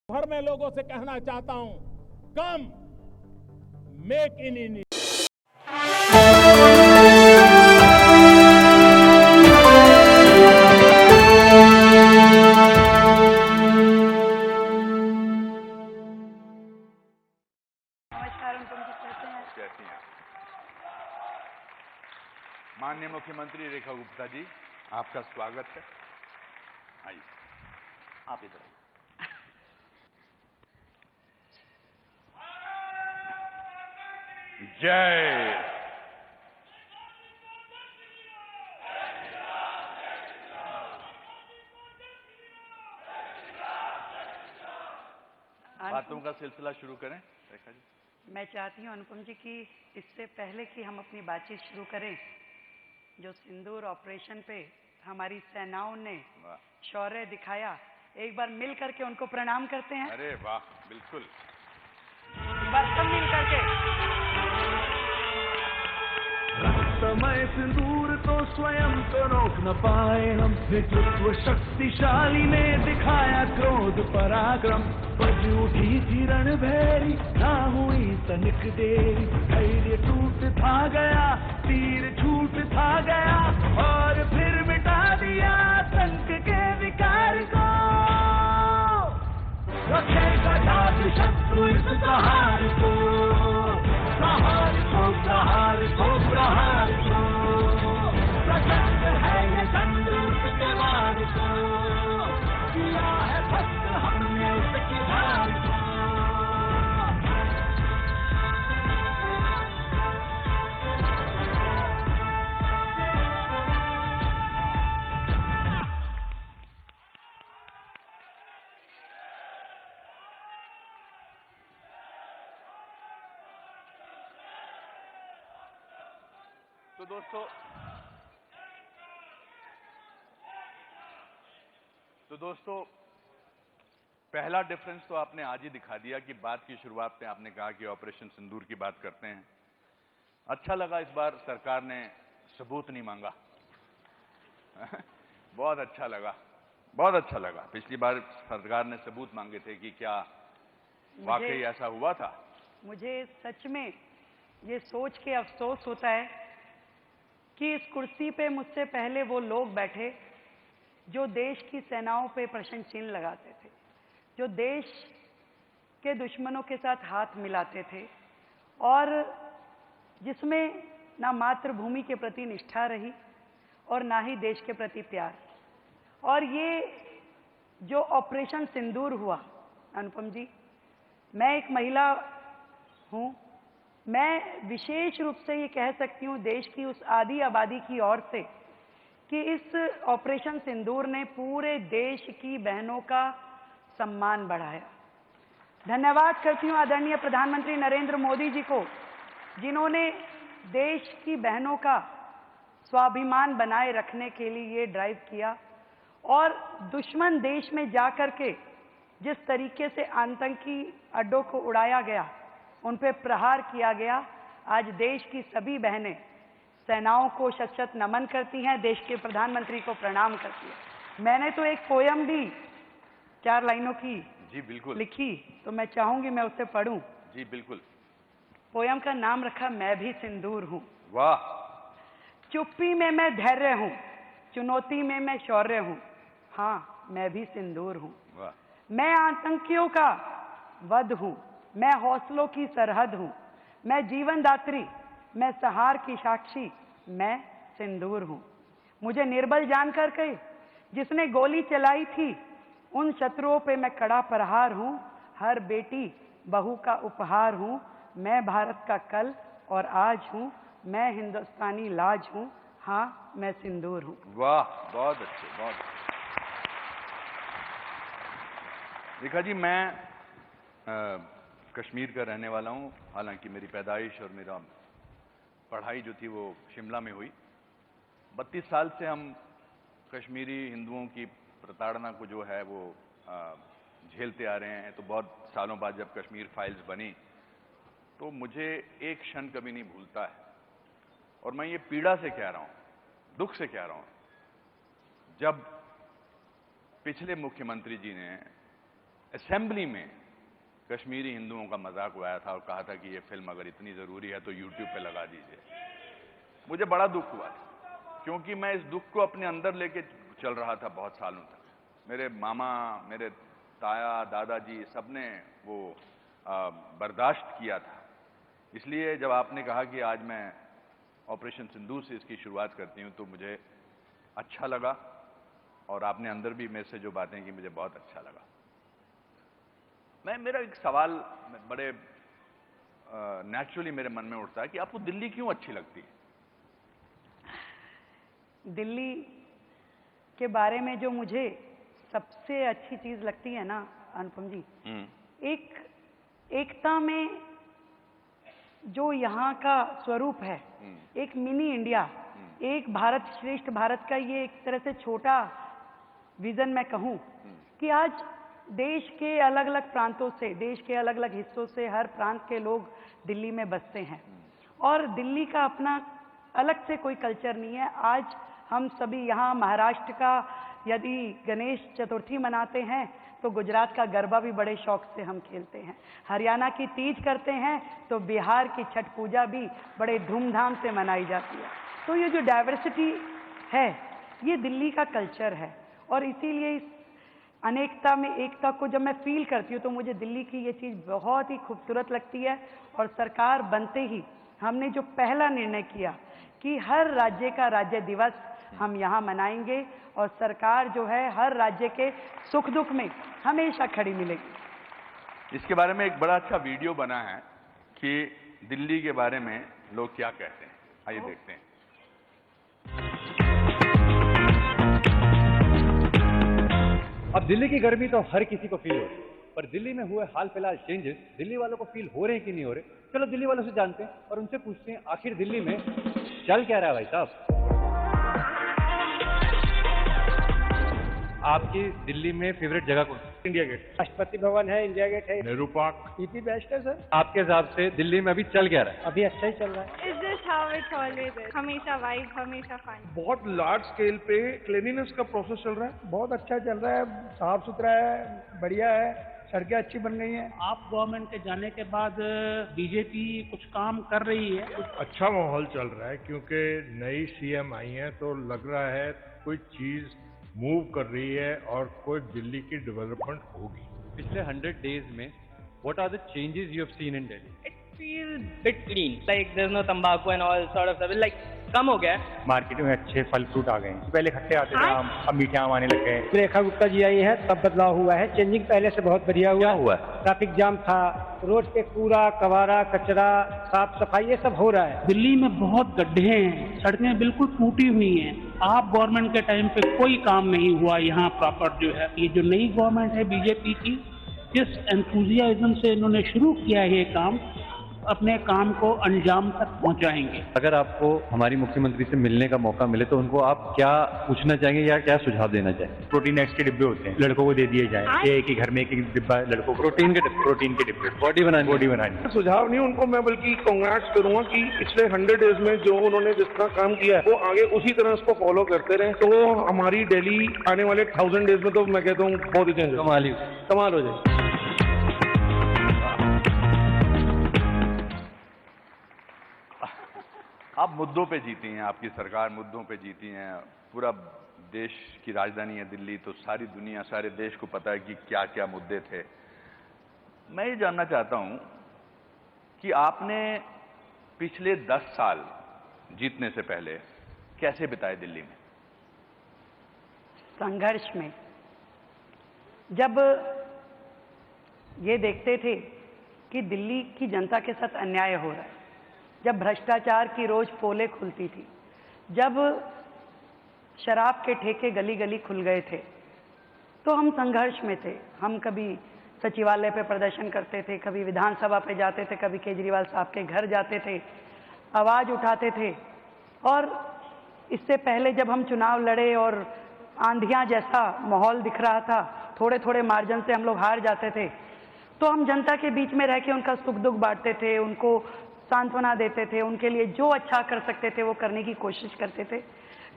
भर में लोगों से कहना चाहता हूं, कम मेक इन इंडिया। नमस्कार, अनुपम जी कैसे हैं? कैसी हैं? माननीय मुख्यमंत्री रेखा गुप्ता जी, आपका स्वागत है। आइए, आप इधर आइए। जय बातों का सिलसिला शुरू करें रेखा जी। मैं चाहती हूं अनुपम जी कि इससे पहले कि हम अपनी बातचीत शुरू करें, जो सिंदूर ऑपरेशन पे हमारी सेनाओं ने वाह, शौर्य दिखाया, एक बार मिल करके उनको प्रणाम करते हैं। अरे वाह, बिल्कुल। एक बार सब मिल करके। समय सिंदूर तो स्वयं तो रोक न पाए हम, नेतृत्व शक्तिशाली ने दिखाया क्रोध पराक्रम। बज उठी थी रणभेरी, ना हुई तनिक देरी, धैर्य टूट था गया, तीर छूट था गया, और फिर मिटा दिया आतंक के विकार को। रखेगा जाति शत्रु इस प्रहार को, प्रहार को, प्रहार को, प्रहार को। प्रचंड है ये संदूक के वार को, किया है भक्त हमने उसकी धार को। तो दोस्तों पहला डिफरेंस तो आपने आज ही दिखा दिया कि बात की शुरुआत में आपने कहा कि ऑपरेशन सिंदूर की बात करते हैं। अच्छा लगा इस बार सरकार ने सबूत नहीं मांगा। बहुत अच्छा लगा, बहुत अच्छा लगा। पिछली बार सरकार ने सबूत मांगे थे कि क्या वाकई ऐसा हुआ था। मुझे सच में ये सोच के अफसोस होता है कि इस कुर्सी पे मुझसे पहले वो लोग बैठे जो देश की सेनाओं पे प्रश्न चिन्ह लगाते थे, जो देश के दुश्मनों के साथ हाथ मिलाते थे, और जिसमें ना मातृभूमि के प्रति निष्ठा रही और ना ही देश के प्रति प्यार। और ये जो ऑपरेशन सिंदूर हुआ, अनुपम जी, मैं एक महिला हूं, मैं विशेष रूप से ये कह सकती हूं देश की उस आधी आबादी की ओर से कि इस ऑपरेशन सिंदूर ने पूरे देश की बहनों का सम्मान बढ़ाया। धन्यवाद करती हूं आदरणीय प्रधानमंत्री नरेंद्र मोदी जी को, जिन्होंने देश की बहनों का स्वाभिमान बनाए रखने के लिए ये ड्राइव किया, और दुश्मन देश में जाकर के जिस तरीके से आतंकी अड्डों को उड़ाया गया, उन पे प्रहार किया गया, आज देश की सभी बहनें सेनाओं को शत शत नमन करती हैं, देश के प्रधानमंत्री को प्रणाम करती हैं। मैंने तो एक पोयम भी 4 लाइनों की जी बिल्कुल लिखी, तो मैं चाहूंगी मैं उसे पढ़ूं। जी बिल्कुल। पोयम का नाम रखा मैं भी सिंदूर हूं। वाह। चुप्पी में मैं धैर्य हूं, चुनौती में मैं शौर्य हूं, हाँ मैं भी सिंदूर हूं। वाह। मैं आतंकियों का वध हूं, मैं हौसलों की सरहद हूं, मैं जीवन दात्री, मैं सहार की साक्षी, मैं सिंदूर हूं। मुझे निर्बल जानकर के जिसने गोली चलाई थी, उन शत्रुओं पे मैं कड़ा प्रहार हूं, हर बेटी बहू का उपहार हूं, मैं भारत का कल और आज हूं, मैं हिंदुस्तानी लाज हूं, हाँ मैं सिंदूर हूं। वाह, बहुत अच्छे, बहुत अच्छे। रेखा जी, मैं कश्मीर का रहने वाला हूं, हालांकि मेरी पैदाइश और मेरा पढ़ाई जो थी वो शिमला में हुई। 32 साल से हम कश्मीरी हिंदुओं की प्रताड़ना को जो है वो झेलते आ रहे हैं। तो बहुत सालों बाद जब कश्मीर फाइल्स बनी तो मुझे एक क्षण कभी नहीं भूलता है, और मैं ये पीड़ा से कह रहा हूं, दुख से कह रहा हूं। जब पिछले मुख्यमंत्री जी ने असेंबली में कश्मीरी हिंदुओं का मजाक उड़ाया था और कहा था कि ये फिल्म अगर इतनी ज़रूरी है तो यूट्यूब पे लगा दीजिए। मुझे बड़ा दुख हुआ था, क्योंकि मैं इस दुख को अपने अंदर लेके चल रहा था बहुत सालों तक। मेरे मामा, मेरे ताया, दादाजी सबने वो बर्दाश्त किया था। इसलिए जब आपने कहा कि आज मैं ऑपरेशन सिंदूर से इसकी शुरुआत करती हूँ तो मुझे अच्छा लगा, और आपने अंदर भी मेरे से जो बातें की मुझे बहुत अच्छा लगा। मेरा एक सवाल बड़े नेचुरली मेरे मन में उठता है कि आपको दिल्ली क्यों अच्छी लगती है? दिल्ली के बारे में जो मुझे सबसे अच्छी चीज लगती है ना अनुपम जी, एकता में जो यहाँ का स्वरूप है, एक मिनी इंडिया, एक भारत श्रेष्ठ भारत का ये एक तरह से छोटा विजन मैं कहूँ कि आज देश के अलग अलग प्रांतों से, देश के अलग अलग हिस्सों से हर प्रांत के लोग दिल्ली में बसते हैं, और दिल्ली का अपना अलग से कोई कल्चर नहीं है। आज हम सभी यहाँ महाराष्ट्र का यदि गणेश चतुर्थी मनाते हैं तो गुजरात का गरबा भी बड़े शौक से हम खेलते हैं, हरियाणा की तीज करते हैं तो बिहार की छठ पूजा भी बड़े धूमधाम से मनाई जाती है। तो ये जो डाइवर्सिटी है ये दिल्ली का कल्चर है, और इसीलिए इस अनेकता में एकता को जब मैं फील करती हूँ तो मुझे दिल्ली की ये चीज़ बहुत ही खूबसूरत लगती है। और सरकार बनते ही हमने जो पहला निर्णय किया कि हर राज्य का राज्य दिवस हम यहाँ मनाएंगे, और सरकार जो है हर राज्य के सुख दुख में हमेशा खड़ी मिलेगी। इसके बारे में एक बड़ा अच्छा वीडियो बना है कि दिल्ली के बारे में लोग क्या कहते हैं, आइए देखते हैं। अब दिल्ली की गर्मी तो हर किसी को फील हो रही है, पर दिल्ली में हुए हाल फिलहाल चेंजेस दिल्ली वालों को फील हो रहे हैं कि नहीं हो रहे? चलो दिल्ली वालों से जानते हैं और उनसे पूछते हैं आखिर दिल्ली में चल क्या रहा है। भाई साहब, आपकी दिल्ली में फेवरेट जगह कौन सी? इंडिया गेट, राष्ट्रपति भवन है, इंडिया गेट है, नेहरू पार्क, पीपी बेस्ट है सर। आपके हिसाब से दिल्ली में अभी चल क्या रहा है? अभी अच्छा ही चल रहा है। Is this how it's always is? हमेशा वाइब, हमेशा फन। बहुत लार्ज स्केल पे क्लीनिनेस का प्रोसेस चल रहा है। बहुत अच्छा चल रहा है, साफ सुथरा है, बढ़िया है, सड़कें अच्छी बन गई हैं। आप गवर्नमेंट के जाने के बाद बीजेपी कुछ काम कर रही है। अच्छा माहौल चल रहा है क्योंकि नई सीएम आई है तो लग रहा है कोई चीज मूव कर रही है और कोई दिल्ली की डेवलपमेंट होगी। पिछले 100 डेज में what are the changes you have seen in Delhi? It feels bit clean, like there's no tobacco and all sort of stuff. Like कम हो गया है। मार्केट में अच्छे फल फ्रूट आ गए हैं, पहले खट्टे आते थे आम, अब मीठे आम आने लग गए। रेखा गुप्ता जी आई है तब बदलाव हुआ है, चेंजिंग पहले से बहुत बढ़िया हुआ है। ट्रैफिक जाम था, रोड पे कूड़ा कबाड़ा कचरा साफ सफाई ये सब हो रहा है। दिल्ली में बहुत गड्ढे हैं, सड़कें बिल्कुल टूटी हुई हैं। आप गवर्नमेंट के टाइम पे कोई काम नहीं हुआ यहाँ प्रॉपर जो है। ये जो नई गवर्नमेंट है बीजेपी की, जिस एंथुजियाज्म से इन्होंने शुरू किया है ये काम, अपने काम को अंजाम तक पहुंचाएंगे। अगर आपको हमारी मुख्यमंत्री से मिलने का मौका मिले तो उनको आप क्या पूछना चाहेंगे या क्या सुझाव देना चाहेंगे? प्रोटीन एक्स के डिब्बे होते हैं, लड़कों को दे दिए जाए, एक ही घर में एक एक डिब्बा लड़कों को। प्रोटीन के डिब्बे बॉडी बनाने। सुझाव नहीं उनको, मैं बल्कि कांग्रेस करूंगा कि पिछले 100 डेज में जो उन्होंने जिस तरह काम किया है वो आगे उसी तरह उसको फॉलो करते रहे तो हमारी दिल्ली आने वाले 1000 डेज में तो मैं कहता हूँ बहुत ही चेंज कमाल हो जाए। आप मुद्दों पे जीती हैं, आपकी सरकार मुद्दों पे जीती हैं। पूरा देश की राजधानी है दिल्ली, तो सारी दुनिया, सारे देश को पता है कि क्या क्या मुद्दे थे। मैं ये जानना चाहता हूं कि आपने पिछले 10 साल जीतने से पहले कैसे बिताए दिल्ली में? संघर्ष में। जब ये देखते थे कि दिल्ली की जनता के साथ अन्याय हो रहा है, जब भ्रष्टाचार की रोज पोलें खुलती थी, जब शराब के ठेके गली गली खुल गए थे, तो हम संघर्ष में थे। हम कभी सचिवालय पे प्रदर्शन करते थे, कभी विधानसभा पे जाते थे, कभी केजरीवाल साहब के घर जाते थे, आवाज उठाते थे। और इससे पहले जब हम चुनाव लड़े और आंधियां जैसा माहौल दिख रहा था, थोड़े थोड़े मार्जिन से हम लोग हार जाते थे, तो हम जनता के बीच में रह के उनका सुख दुख बांटते थे, उनको सांत्वना देते थे, उनके लिए जो अच्छा कर सकते थे वो करने की कोशिश करते थे।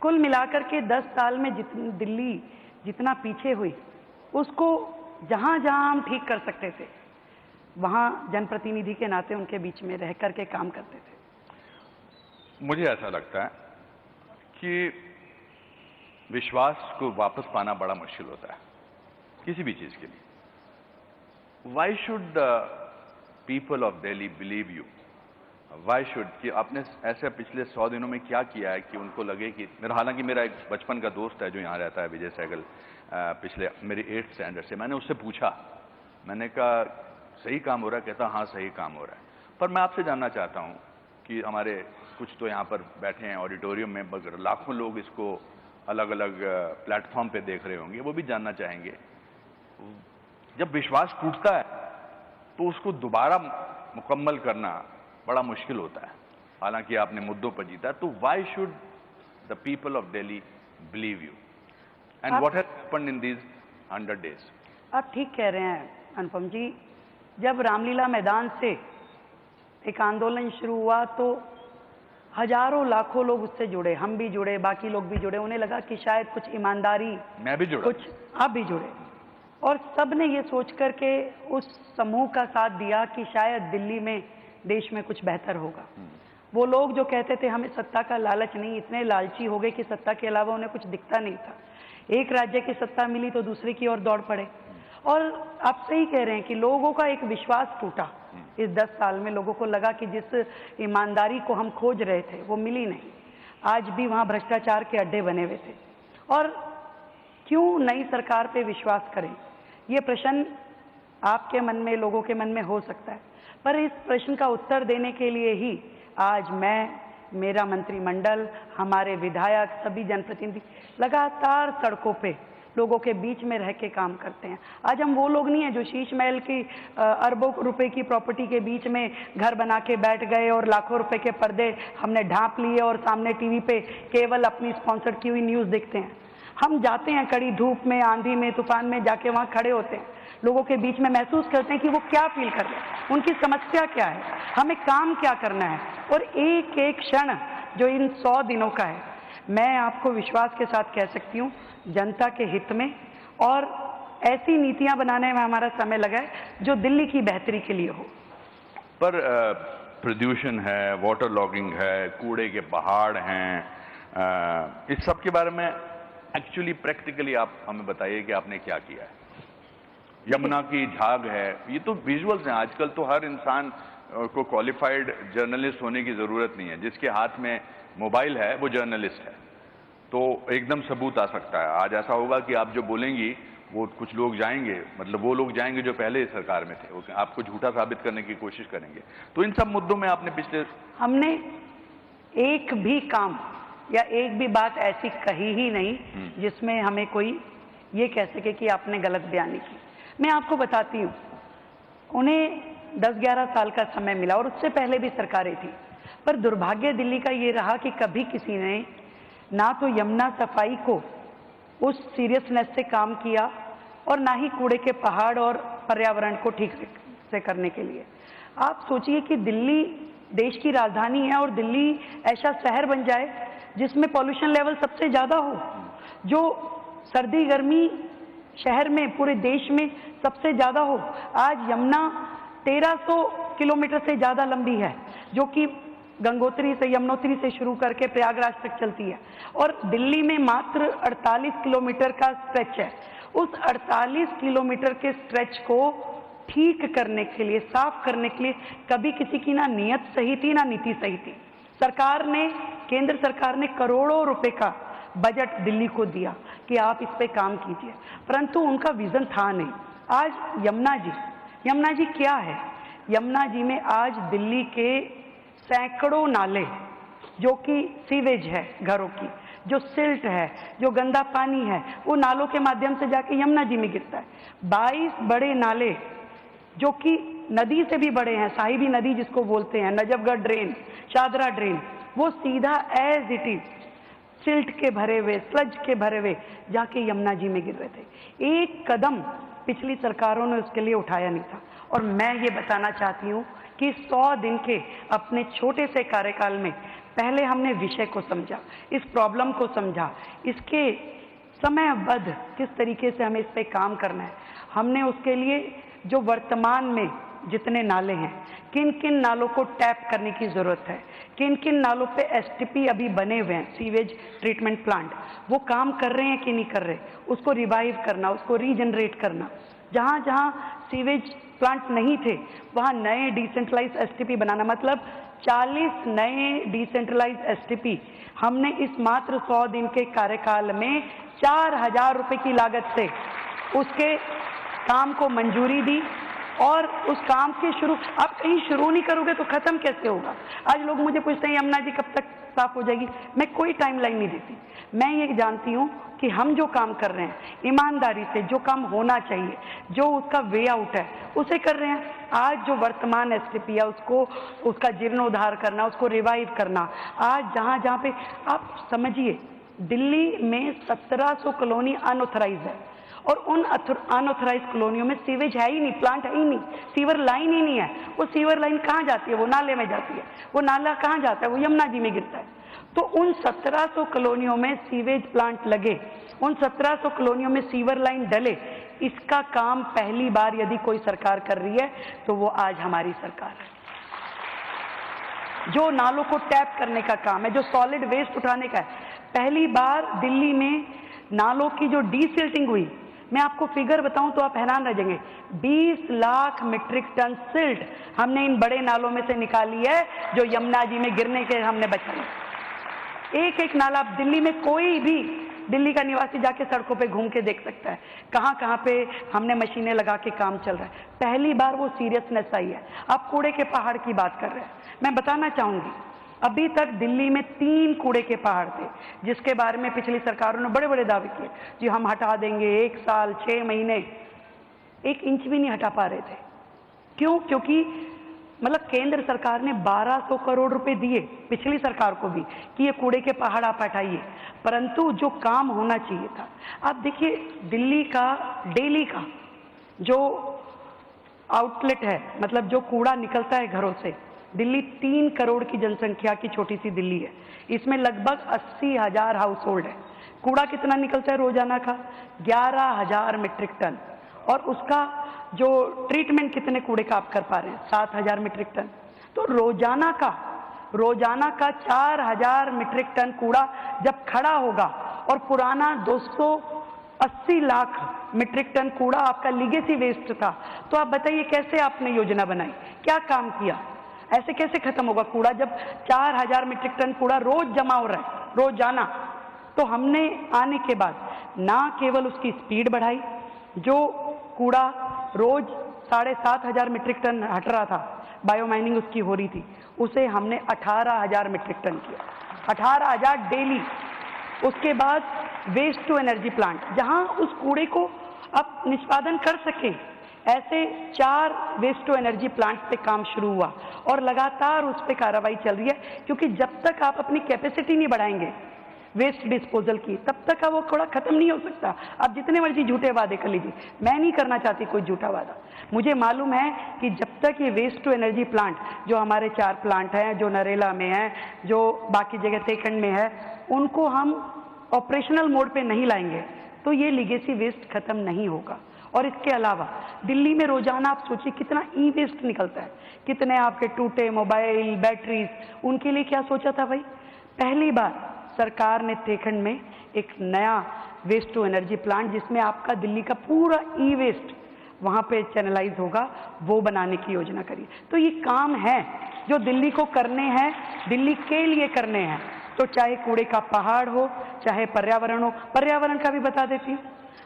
कुल मिलाकर के 10 साल में दिल्ली जितना पीछे हुई उसको जहां जहां हम ठीक कर सकते थे वहां जनप्रतिनिधि के नाते उनके बीच में रह करके काम करते थे। मुझे ऐसा लगता है कि विश्वास को वापस पाना बड़ा मुश्किल होता है किसी भी चीज के लिए। Why should people of Delhi believe you? Why should कि आपने ऐसे पिछले 100 दिनों में क्या किया है कि उनको लगे कि हालांकि मेरा एक बचपन का दोस्त है जो यहाँ रहता है, विजय सहगल, पिछले मेरे 8th स्टैंडर्ड से, मैंने उससे पूछा, मैंने कहा सही काम हो रहा है? कहता हाँ सही काम हो रहा है। पर मैं आपसे जानना चाहता हूँ कि हमारे कुछ तो यहाँ पर बैठे हैं ऑडिटोरियम में, मगर लाखों लोग इसको अलग अलग प्लेटफॉर्म पे देख रहे होंगे, वो भी जानना चाहेंगे, जब विश्वास टूटता है तो उसको दोबारा मुकम्मल करना बड़ा मुश्किल होता है, हालांकि आपने मुद्दों पर जीता। तो why should the people of Delhi believe you and what has happened in these 100 days? आप ठीक कह रहे हैं अनुपम जी। जब रामलीला मैदान से एक आंदोलन शुरू हुआ तो हजारों लाखों लोग उससे जुड़े, हम भी जुड़े, बाकी लोग भी जुड़े। उन्हें लगा कि शायद कुछ ईमानदारी, मैं भी जुड़ा, कुछ आप भी जुड़े, और सब ने ये सोच करके उस समूह का साथ दिया कि शायद दिल्ली में, देश में कुछ बेहतर होगा। वो लोग जो कहते थे हमें सत्ता का लालच नहीं, इतने लालची हो गए कि सत्ता के अलावा उन्हें कुछ दिखता नहीं था। एक राज्य की सत्ता मिली तो दूसरे की ओर दौड़ पड़े। और आप सही कह रहे हैं कि लोगों का एक विश्वास टूटा इस 10 साल में। लोगों को लगा कि जिस ईमानदारी को हम खोज रहे थे वो मिली नहीं। आज भी वहां भ्रष्टाचार के अड्डे बने हुए थे। और क्यों नई सरकार पे विश्वास करें, ये प्रश्न आपके मन में, लोगों के मन में हो सकता है। पर इस प्रश्न का उत्तर देने के लिए ही आज मैं, मेरा मंत्रिमंडल, हमारे विधायक, सभी जनप्रतिनिधि लगातार सड़कों पे लोगों के बीच में रह के काम करते हैं। आज हम वो लोग नहीं हैं जो शीश महल की अरबों रुपए की प्रॉपर्टी के बीच में घर बना के बैठ गए और लाखों रुपए के पर्दे हमने ढांप लिए और सामने टीवी पे केवल अपनी स्पॉन्सर्ड की हुई न्यूज़ देखते हैं। हम जाते हैं कड़ी धूप में, आंधी में, तूफान में, जाके वहाँ खड़े होते हैं, लोगों के बीच में महसूस करते हैं कि वो क्या फील कर रहे हैं, उनकी समस्या क्या है, हमें काम क्या करना है। और एक एक क्षण जो इन 100 दिनों का है, मैं आपको विश्वास के साथ कह सकती हूँ जनता के हित में और ऐसी नीतियां बनाने में हमारा समय लगा है जो दिल्ली की बेहतरी के लिए हो। पर प्रदूषण है, वाटर लॉगिंग है, कूड़े के पहाड़ हैं, इस सब के बारे में एक्चुअली प्रैक्टिकली आप हमें बताइए कि आपने क्या किया है। यमुना की झाग है, ये तो विजुअल्स हैं। आजकल तो हर इंसान को क्वालिफाइड जर्नलिस्ट होने की जरूरत नहीं है, जिसके हाथ में मोबाइल है वो जर्नलिस्ट है, तो एकदम सबूत आ सकता है। आज ऐसा होगा कि आप जो बोलेंगी वो कुछ लोग जाएंगे, मतलब वो लोग जाएंगे जो पहले इस सरकार में थे, वो आपको झूठा साबित करने की कोशिश करेंगे। तो इन सब मुद्दों में आपने पिछले, हमने एक भी काम या एक भी बात ऐसी कही ही नहीं जिसमें हमें कोई ये कह सके कि आपने गलत बयानी की। मैं आपको बताती हूँ, उन्हें 10-11 साल का समय मिला और उससे पहले भी सरकारें थी, पर दुर्भाग्य दिल्ली का ये रहा कि कभी किसी ने ना तो यमुना सफाई को उस सीरियसनेस से काम किया और ना ही कूड़े के पहाड़ और पर्यावरण को ठीक से करने के लिए। आप सोचिए कि दिल्ली देश की राजधानी है और दिल्ली ऐसा शहर बन जाए जिसमें पॉल्यूशन लेवल सबसे ज़्यादा हो, जो सर्दी गर्मी शहर में पूरे देश में सबसे ज़्यादा हो। आज यमुना 1300 किलोमीटर से ज़्यादा लंबी है, जो कि गंगोत्री से, यमुनोत्री से शुरू करके प्रयागराज तक चलती है, और दिल्ली में मात्र 48 किलोमीटर का स्ट्रेच है। उस 48 किलोमीटर के स्ट्रेच को ठीक करने के लिए, साफ करने के लिए कभी किसी की ना नीयत सही थी ना नीति सही थी। सरकार ने, केंद्र सरकार ने करोड़ों रुपए का बजट दिल्ली को दिया कि आप इस पे काम कीजिए, परंतु उनका विजन था नहीं। आज यमुना जी क्या है? यमुना जी में आज दिल्ली के सैकड़ों नाले, जो कि सीवेज है घरों की, जो सिल्ट है, जो गंदा पानी है, वो नालों के माध्यम से जाके यमुना जी में गिरता है। 22 बड़े नाले जो कि नदी से भी बड़े हैं, साहिबी नदी जिसको बोलते हैं, नजफगढ़ ड्रेन, शादरा ड्रेन, वो सीधा एज इट इज सिल्ट के भरे हुए, स्लज के भरे हुए जाके यमुना जी में गिर रहे थे। एक कदम पिछली सरकारों ने उसके लिए उठाया नहीं था। और मैं ये बताना चाहती हूँ कि 100 दिन के अपने छोटे से कार्यकाल में पहले हमने विषय को समझा, इस प्रॉब्लम को समझा, इसके समयबद्ध किस तरीके से हमें इस पे काम करना है। हमने उसके लिए जो वर्तमान में जितने नाले हैं, किन किन नालों को टैप करने की ज़रूरत है, किन किन नालों पे एसटीपी अभी बने हुए हैं, सीवेज ट्रीटमेंट प्लांट, वो काम कर रहे हैं कि नहीं कर रहे, उसको रिवाइव करना, उसको रीजनरेट करना। जहाँ जहाँ सीवेज प्लांट नहीं थे वहाँ नए डिसेंट्रलाइज एसटीपी बनाना, मतलब 40 नए डिसेंट्रलाइज एसटीपी हमने इस मात्र 100 दिन के कार्यकाल में 4000 रुपये की लागत से उसके काम को मंजूरी दी। और उस काम के शुरू, आप कहीं शुरू नहीं करोगे तो खत्म कैसे होगा। आज लोग मुझे पूछते हैं यमुना जी कब तक साफ हो जाएगी, मैं कोई टाइमलाइन नहीं देती। मैं ये जानती हूँ कि हम जो काम कर रहे हैं ईमानदारी से, जो काम होना चाहिए, जो उसका वे आउट है, उसे कर रहे हैं। आज जो वर्तमान एसटीपी है उसको, उसका जीर्णोद्धार करना, उसको रिवाइव करना, आज जहाँ जहाँ पे आप समझिए दिल्ली में 1700 कॉलोनी अनऑथराइज है और उन अनऑथराइज कॉलोनियों में सीवेज है ही नहीं, प्लांट है ही नहीं, सीवर लाइन ही नहीं है। वो सीवर लाइन कहाँ जाती है, वो नाले में जाती है। वो नाला कहाँ जाता है, वो यमुना जी में गिरता है। तो उन 1700 कॉलोनियों में सीवेज प्लांट लगे, उन 1700 कॉलोनियों में सीवर लाइन डले, इसका काम पहली बार यदि कोई सरकार कर रही है तो वो आज हमारी सरकार है। जो नालों को टैप करने का काम है, जो सॉलिड वेस्ट उठाने का है, पहली बार दिल्ली में नालों की जो डीसिल्टिंग हुई, मैं आपको फिगर बताऊं तो आप हैरान रह जाएंगे, 20 लाख मीट्रिक टन सिल्ट हमने इन बड़े नालों में से निकाली है जो यमुना जी में गिरने के हमने बचाई। एक एक नाला दिल्ली में कोई भी दिल्ली का निवासी जाके सड़कों पे घूम के देख सकता है कहाँ कहाँ पे हमने मशीनें लगा के काम चल रहा है। पहली बार वो सीरियसनेस आई है। आप कूड़े के पहाड़ की बात कर रहे हैं, मैं बताना चाहूंगी अभी तक दिल्ली में 3 कूड़े के पहाड़ थे जिसके बारे में पिछली सरकारों ने बड़े बड़े दावे किए जी हम हटा देंगे, 1 साल 6 महीने, 1 इंच भी नहीं हटा पा रहे थे। क्यों? क्योंकि मतलब केंद्र सरकार ने 1200 करोड़ रुपए दिए पिछली सरकार को भी कि ये कूड़े के पहाड़ आप हटाइए, परंतु जो काम होना चाहिए था, आप देखिए दिल्ली का डेली का जो आउटलेट है, मतलब जो कूड़ा निकलता है घरों से, दिल्ली 3 करोड़ की जनसंख्या की छोटी सी दिल्ली है, इसमें लगभग 80,000 हाउस होल्ड है। कूड़ा कितना निकलता है रोजाना का? 11,000 मीट्रिक टन। और उसका जो ट्रीटमेंट कितने कूड़े का आप कर पा रहे हैं? 7,000 मीट्रिक टन। तो रोजाना का 4,000 मीट्रिक टन कूड़ा जब खड़ा होगा और पुराना 280 लाख मीट्रिक टन कूड़ा आपका लीगेसी वेस्ट था, तो आप बताइए कैसे आपने योजना बनाई, क्या काम किया? ऐसे कैसे खत्म होगा कूड़ा जब 4,000 मीट्रिक टन कूड़ा रोज जमा हो रहा है, रोजाना। तो हमने आने के बाद ना केवल उसकी स्पीड बढ़ाई, जो कूड़ा रोज 7,500 मीट्रिक टन हट रहा था, बायोमाइनिंग उसकी हो रही थी, उसे हमने 18,000 मीट्रिक टन किया, 18,000 डेली। उसके बाद वेस्ट टू एनर्जी प्लांट, जहां उस कूड़े को आप निष्पादन कर सकें, ऐसे 4 वेस्ट टू एनर्जी प्लांट पे काम शुरू हुआ और लगातार उस पे कार्रवाई चल रही है। क्योंकि जब तक आप अपनी कैपेसिटी नहीं बढ़ाएंगे वेस्ट डिस्पोजल की, तब तक वो कूड़ा खत्म नहीं हो सकता। आप जितने मर्जी झूठे वादे कर लीजिए, मैं नहीं करना चाहती कोई झूठा वादा। मुझे मालूम है कि जब तक ये वेस्ट टू एनर्जी प्लांट, जो हमारे 4 प्लांट हैं, जो नरेला में है, जो बाकी जगह तेखंड में है, उनको हम ऑपरेशनल मोड पे नहीं लाएंगे तो ये लीगेसी वेस्ट खत्म नहीं होगा। और इसके अलावा दिल्ली में रोजाना आप सोचिए कितना ई वेस्ट निकलता है, कितने आपके टूटे मोबाइल, बैटरीज, उनके लिए क्या सोचा था भाई? पहली बार सरकार ने तेखंड में एक नया वेस्ट टू एनर्जी प्लांट, जिसमें आपका दिल्ली का पूरा ई वेस्ट वहाँ पे चैनलाइज होगा, वो बनाने की योजना करी। तो ये काम है जो दिल्ली को करने हैं, दिल्ली के लिए करने हैं। तो चाहे कूड़े का पहाड़ हो, चाहे पर्यावरण हो। पर्यावरण का भी बता देती हूँ।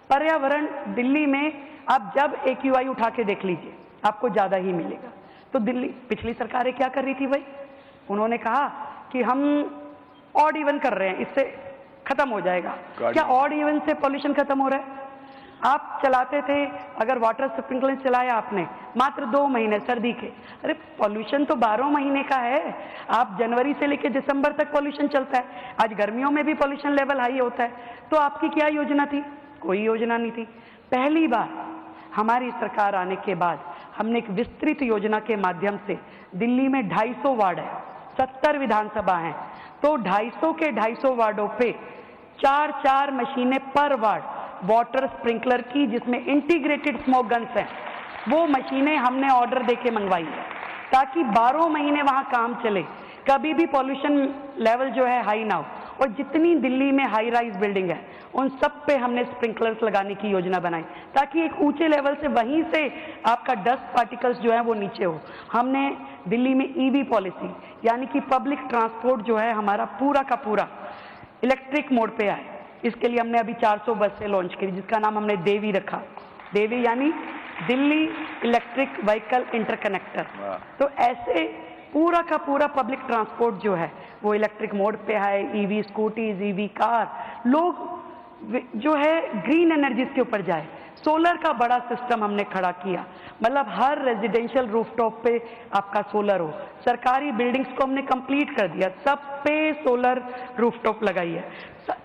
पर्यावरण दिल्ली में आप जब AQI उठा के देख लीजिए आपको ज्यादा ही मिलेगा। तो दिल्ली, पिछली सरकारें क्या कर रही थी भाई? उन्होंने कहा कि हम ऑड इवन कर रहे हैं, इससे खत्म हो जाएगा। क्या ऑड इवन से पॉल्यूशन खत्म हो रहा है? आप चलाते थे, अगर वाटर स्प्रिंकलर चलाया आपने मात्र 2 महीने सर्दी के, अरे पॉल्यूशन तो 12 महीने का है। आप जनवरी से लेकर दिसंबर तक पॉल्यूशन चलता है। आज गर्मियों में भी पॉल्यूशन लेवल हाई होता है। तो आपकी क्या योजना थी? कोई योजना नहीं थी। पहली बार हमारी सरकार आने के बाद हमने एक विस्तृत योजना के माध्यम से, दिल्ली में 250 वार्ड है, 70 विधानसभा हैं, तो 250 के 250 वार्डों पे 4-4 मशीनें पर वार्ड, वाटर स्प्रिंकलर की, जिसमें इंटीग्रेटेड स्मोक गन्स हैं, वो मशीनें हमने ऑर्डर देके मंगवाई है ताकि 12 महीने वहाँ काम चले, कभी भी पॉल्यूशन लेवल जो है हाई ना हो। और जितनी दिल्ली में हाई राइज बिल्डिंग है उन सब पे हमने स्प्रिंकलर्स लगाने की योजना बनाई ताकि एक ऊंचे लेवल से वहीं से आपका डस्ट पार्टिकल्स जो है वो नीचे हो। हमने दिल्ली में ईवी पॉलिसी, यानी कि पब्लिक ट्रांसपोर्ट जो है हमारा पूरा का पूरा इलेक्ट्रिक मोड पे आए। इसके लिए हमने अभी 400 बसें लॉन्च की, जिसका नाम हमने देवी रखा। देवी यानी दिल्ली इलेक्ट्रिक व्हीकल इंटरकनेक्टर। तो ऐसे पूरा का पूरा पब्लिक ट्रांसपोर्ट जो है वो इलेक्ट्रिक मोड पे है, ईवी स्कूटीज, ईवी कार, लोग जो है ग्रीन एनर्जीज के ऊपर जाए। सोलर का बड़ा सिस्टम हमने खड़ा किया, मतलब हर रेजिडेंशियल रूफटॉप पे आपका सोलर हो। सरकारी बिल्डिंग्स को हमने कंप्लीट कर दिया, सब पे सोलर रूफटॉप लगाई है।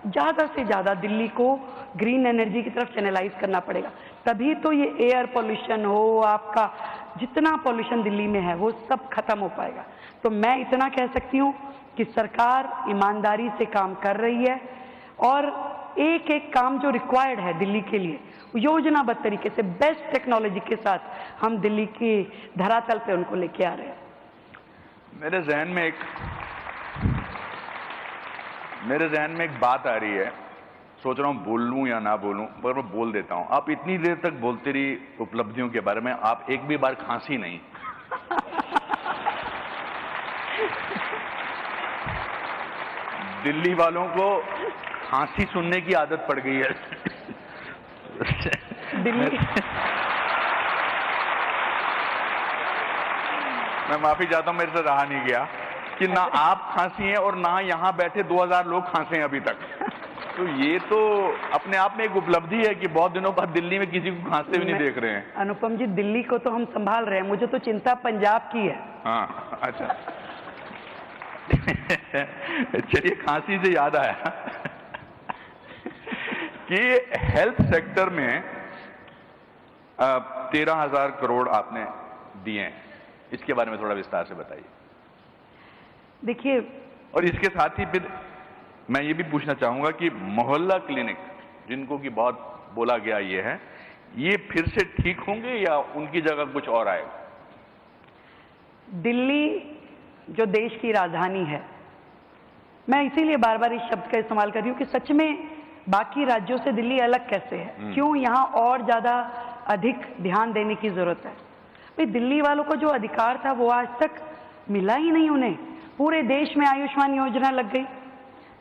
ज़्यादा से ज़्यादा दिल्ली को ग्रीन एनर्जी की तरफ चैनलाइज करना पड़ेगा, तभी तो ये एयर पोल्यूशन हो, आपका जितना पोल्यूशन दिल्ली में है वो सब खत्म हो पाएगा। तो मैं इतना कह सकती हूँ कि सरकार ईमानदारी से काम कर रही है और एक एक काम जो रिक्वायर्ड है दिल्ली के लिए योजनाबद्ध तरीके से बेस्ट टेक्नोलॉजी के साथ हम दिल्ली की धरातल पे उनको लेके आ रहे हैं। मेरे जहन में एक बात आ रही है, सोच रहा हूं बोलूं या ना बोलूं, पर मैं बोल देता हूं। आप इतनी देर तक बोलते रही उपलब्धियों के बारे में, आप एक भी बार खांसी नहीं। दिल्ली वालों को खांसी सुनने की आदत पड़ गई है। दिल्ली मैं माफी चाहता हूं, मेरे से रहा नहीं गया कि ना आप खांसी हैं और ना यहां बैठे 2000 लोग खांसे हैं अभी तक। तो ये तो अपने आप में एक उपलब्धि है कि बहुत दिनों बाद दिल्ली में किसी को खांसते भी नहीं देख रहे हैं। अनुपम जी, दिल्ली को तो हम संभाल रहे हैं, मुझे तो चिंता पंजाब की है। हाँ, अच्छा। चलिए, खांसी से याद आया कि हेल्थ सेक्टर में 13,000 करोड़ आपने दिए हैं, इसके बारे में थोड़ा विस्तार से बताइए। देखिए, और इसके साथ ही फिर मैं ये भी पूछना चाहूंगा कि मोहल्ला क्लिनिक जिनको कि बहुत बोला गया ये है, ये फिर से ठीक होंगे या उनकी जगह कुछ और आएगा? दिल्ली जो देश की राजधानी है, मैं इसीलिए बार बार इस शब्द का इस्तेमाल कर रही हूँ कि सच में बाकी राज्यों से दिल्ली अलग कैसे है, क्यों यहाँ और ज्यादा अधिक ध्यान देने की जरूरत है। भाई, दिल्ली वालों को जो अधिकार था वो आज तक मिला ही नहीं उन्हें। पूरे देश में आयुष्मान योजना लग गई,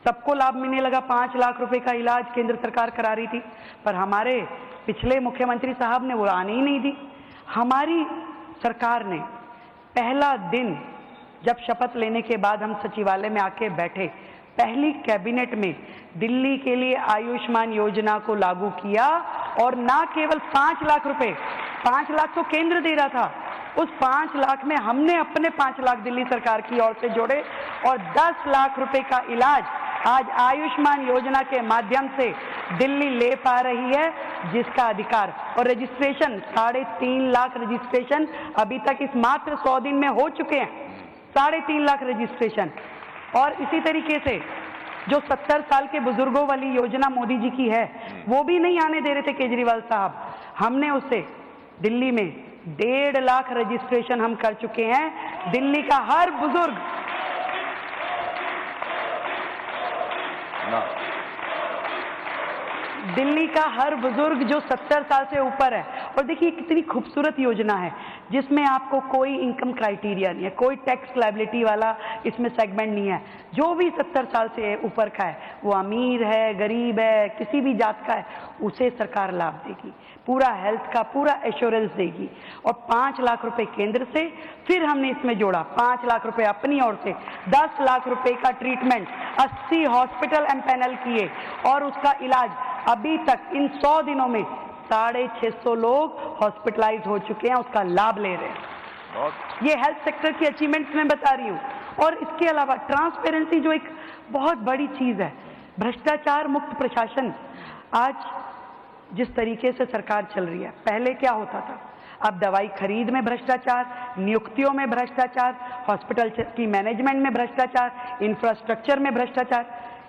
सबको लाभ मिलने लगा। 5 लाख रुपए का इलाज केंद्र सरकार करा रही थी, पर हमारे पिछले मुख्यमंत्री साहब ने वो आने ही नहीं दी। हमारी सरकार ने पहला दिन जब शपथ लेने के बाद हम सचिवालय में आके बैठे, पहली कैबिनेट में दिल्ली के लिए आयुष्मान योजना को लागू किया। और ना केवल 5 लाख रुपए, 5 लाख तो केंद्र दे रहा था, उस 5 लाख में हमने अपने 5 लाख दिल्ली सरकार की ओर से जोड़े और 10 लाख रुपए का इलाज आज आयुष्मान योजना के माध्यम से दिल्ली ले पा रही है, जिसका अधिकार और रजिस्ट्रेशन 3.5 लाख रजिस्ट्रेशन अभी तक इस मात्र 100 दिन में हो चुके हैं। 3.5 लाख रजिस्ट्रेशन। और इसी तरीके से जो 70 साल के बुजुर्गों वाली योजना मोदी जी की है, वो भी नहीं आने दे रहे थे केजरीवाल साहब, हमने उससे दिल्ली में 1.5 लाख रजिस्ट्रेशन हम कर चुके हैं। दिल्ली का हर बुजुर्ग जो 70 साल से ऊपर है, और देखिए कितनी खूबसूरत योजना है जिसमें आपको कोई इनकम क्राइटेरिया नहीं है, कोई टैक्स लायबिलिटी वाला इसमें सेगमेंट नहीं है। जो भी 70 साल से ऊपर का है, वो अमीर है, गरीब है, किसी भी जात का है, उसे सरकार लाभ देगी, पूरा हेल्थ का पूरा एश्योरेंस देगी। और 5 लाख रुपए केंद्र से, फिर हमने इसमें जोड़ा 5 लाख रुपए अपनी ओर से, 10 लाख रुपए का ट्रीटमेंट, 80 हॉस्पिटल एम्पैनल किए और उसका इलाज अभी तक इन 100 दिनों में 650 लोग हॉस्पिटलाइज हो चुके हैं, उसका लाभ ले रहे हैं। ये हेल्थ सेक्टर की अचीवमेंट्स मैं बता रही हूँ। और इसके अलावा ट्रांसपेरेंसी जो एक बहुत बड़ी चीज है, भ्रष्टाचार मुक्त प्रशासन। आज जिस तरीके से सरकार चल रही है, पहले क्या होता था, अब दवाई खरीद में भ्रष्टाचार, नियुक्तियों में भ्रष्टाचार, हॉस्पिटल की मैनेजमेंट में भ्रष्टाचार, इंफ्रास्ट्रक्चर में भ्रष्टाचार।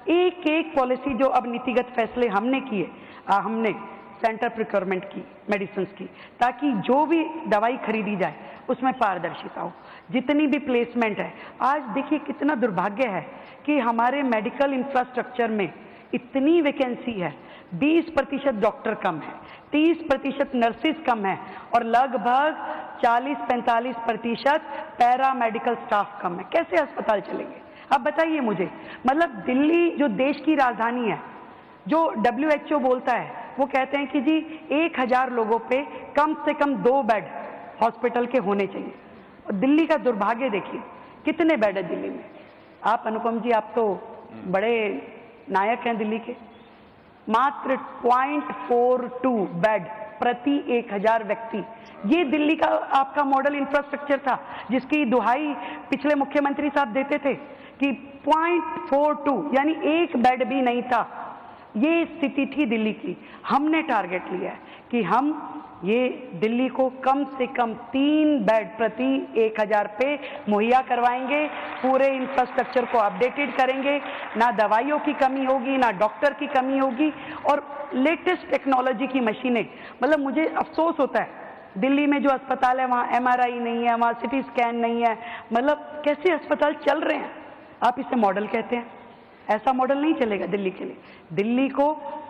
एक एक पॉलिसी जो अब नीतिगत फैसले हमने किए, हमने सेंटर प्रिक्योरमेंट की मेडिसिन की, ताकि जो भी दवाई खरीदी जाए उसमें पारदर्शिता हो, जितनी भी प्लेसमेंट है। आज देखिए कितना दुर्भाग्य है कि हमारे मेडिकल इंफ्रास्ट्रक्चर में इतनी वैकेंसी है, 20% डॉक्टर कम है, 30% नर्सिस कम है और लगभग 40-45% पैरामेडिकल स्टाफ कम है। कैसे अस्पताल चलेंगे? अब बताइए मुझे। मतलब दिल्ली जो देश की राजधानी है, जो WHO बोलता है, वो कहते हैं कि जी 1000 लोगों पे कम से कम 2 बेड हॉस्पिटल के होने चाहिए। और दिल्ली का दुर्भाग्य देखिए, कितने बेड है दिल्ली में। आप अनुपम जी, आप तो बड़े नायक हैं दिल्ली के। मात्र 0.42 बेड प्रति 1000 व्यक्ति। ये दिल्ली का आपका मॉडल इंफ्रास्ट्रक्चर था, जिसकी दुहाई पिछले मुख्यमंत्री साहब देते थे कि 0.42 यानी 1 बेड भी नहीं था। ये स्थिति थी दिल्ली की। हमने टारगेट लिया है कि हम ये दिल्ली को कम से कम 3 बेड प्रति 1000 पे मुहैया करवाएंगे, पूरे इंफ्रास्ट्रक्चर को अपडेटेड करेंगे, ना दवाइयों की कमी होगी, ना डॉक्टर की कमी होगी, और लेटेस्ट टेक्नोलॉजी की मशीनें। मतलब मुझे अफसोस होता है, दिल्ली में जो अस्पताल है वहाँ MRI नहीं है, वहाँ CT स्कैन नहीं है। मतलब कैसे अस्पताल चल रहे हैं? आप इसे मॉडल कहते हैं? ऐसा मॉडल नहीं चलेगा दिल्ली के लिए। दिल्ली को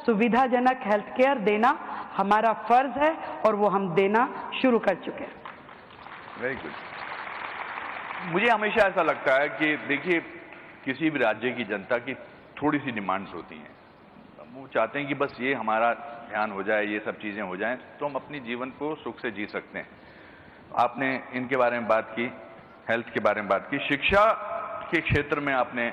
सुविधाजनक हेल्थ केयर देना हमारा फर्ज है और वो हम देना शुरू कर चुके हैं। Very good. मुझे हमेशा ऐसा लगता है कि देखिए, किसी भी राज्य की जनता की थोड़ी सी डिमांड्स होती हैं। वो चाहते हैं कि बस ये हमारा ध्यान हो जाए, ये सब चीज़ें हो जाएं, तो हम अपनी जीवन को सुख से जी सकते हैं। आपने इनके बारे में बात की, हेल्थ के बारे में बात की, शिक्षा के क्षेत्र में आपने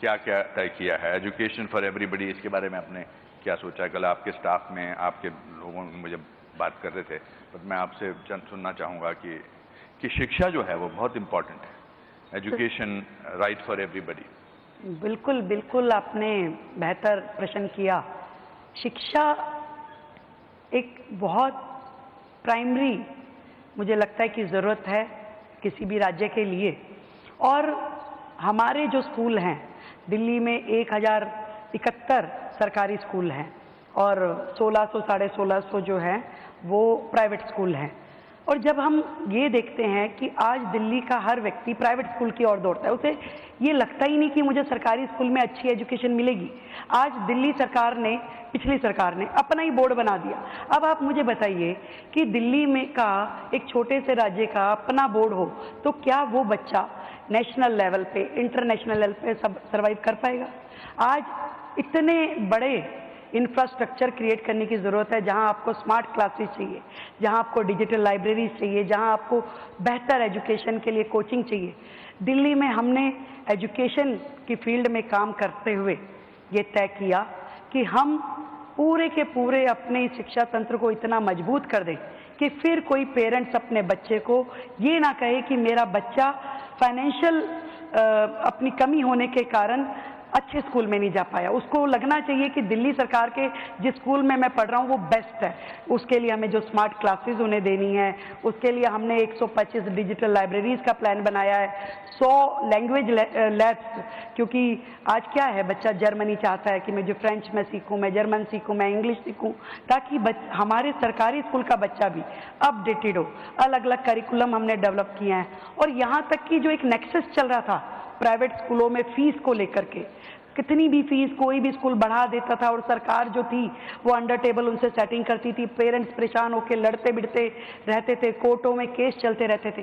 क्या क्या तय किया है? एजुकेशन फॉर एवरीबडी, इसके बारे में आपने क्या सोचा है? कल आपके स्टाफ में आपके लोगों मुझे बात कर रहे थे, पर मैं आपसे सुनना चाहूँगा कि शिक्षा जो है वो बहुत इम्पॉर्टेंट है। Education right for everybody. बिल्कुल बिल्कुल, आपने बेहतर प्रश्न किया। शिक्षा एक बहुत प्राइमरी मुझे लगता है कि ज़रूरत है किसी भी राज्य के लिए। और हमारे जो स्कूल हैं दिल्ली में 1071 सरकारी स्कूल हैं और 1600-1650 जो हैं वो प्राइवेट स्कूल हैं। और जब हम ये देखते हैं कि आज दिल्ली का हर व्यक्ति प्राइवेट स्कूल की ओर दौड़ता है, उसे ये लगता ही नहीं कि मुझे सरकारी स्कूल में अच्छी एजुकेशन मिलेगी। आज दिल्ली सरकार ने, पिछली सरकार ने अपना ही बोर्ड बना दिया। अब आप मुझे बताइए कि दिल्ली में का एक छोटे से राज्य का अपना बोर्ड हो तो क्या वो बच्चा नेशनल लेवल पे, इंटरनेशनल लेवल पे सब सर्वाइव कर पाएगा? आज इतने बड़े इंफ्रास्ट्रक्चर क्रिएट करने की ज़रूरत है, जहां आपको स्मार्ट क्लासेस चाहिए, जहां आपको डिजिटल लाइब्रेरीज चाहिए, जहां आपको बेहतर एजुकेशन के लिए कोचिंग चाहिए। दिल्ली में हमने एजुकेशन की फील्ड में काम करते हुए ये तय किया कि हम पूरे के पूरे अपने शिक्षा तंत्र को इतना मजबूत कर दें कि फिर कोई पेरेंट्स अपने बच्चे को ये ना कहे कि मेरा बच्चा फाइनेंशियल अपनी कमी होने के कारण अच्छे स्कूल में नहीं जा पाया। उसको लगना चाहिए कि दिल्ली सरकार के जिस स्कूल में मैं पढ़ रहा हूँ वो बेस्ट है। उसके लिए हमें जो स्मार्ट क्लासेस उन्हें देनी है, उसके लिए हमने 125 डिजिटल लाइब्रेरीज का प्लान बनाया है, 100 लैंग्वेज लैब्स, क्योंकि आज क्या है, बच्चा जर्मनी चाहता है कि मैं जो फ्रेंच में सीखूँ, मैं जर्मन सीखूँ, मैं इंग्लिश सीखूँ, ताकि हमारे सरकारी स्कूल का बच्चा भी अपडेटेड हो। अलग अलग करिकुलम हमने डेवलप किए हैं। और यहाँ तक कि जो एक नेक्सस चल रहा था प्राइवेट स्कूलों में फीस को लेकर के, कितनी भी फीस कोई भी स्कूल बढ़ा देता था और सरकार जो थी वो अंडर टेबल उनसे सेटिंग करती थी। पेरेंट्स परेशान होकर लड़ते बिड़ते रहते थे, कोर्टों में केस चलते रहते थे।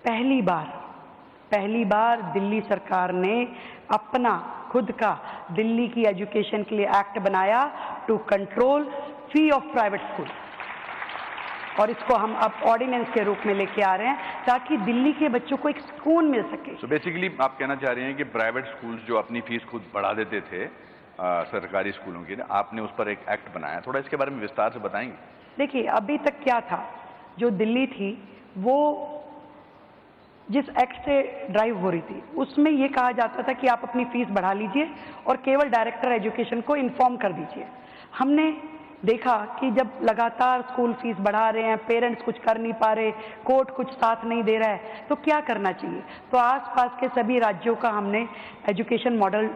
पहली बार दिल्ली सरकार ने अपना खुद का दिल्ली की एजुकेशन के लिए एक्ट बनाया to control fee of private school, और इसको हम अब ऑर्डिनेंस के रूप में लेके आ रहे हैं ताकि दिल्ली के बच्चों को एक सुकून मिल सके। So बेसिकली आप कहना चाह रहे हैं कि प्राइवेट स्कूल्स जो अपनी फीस खुद बढ़ा देते थे सरकारी स्कूलों की, आपने उस पर एक एक्ट बनाया, थोड़ा इसके बारे में विस्तार से बताएंगे? देखिए, अभी तक क्या था, जो दिल्ली थी वो जिस एक्ट से ड्राइव हो रही थी उसमें ये कहा जाता था कि आप अपनी फीस बढ़ा लीजिए और केवल डायरेक्टर एजुकेशन को इन्फॉर्म कर दीजिए। हमने देखा कि जब लगातार स्कूल फीस बढ़ा रहे हैं, पेरेंट्स कुछ कर नहीं पा रहे, कोर्ट कुछ साथ नहीं दे रहा है, तो क्या करना चाहिए। तो आसपास के सभी राज्यों का हमने एजुकेशन मॉडल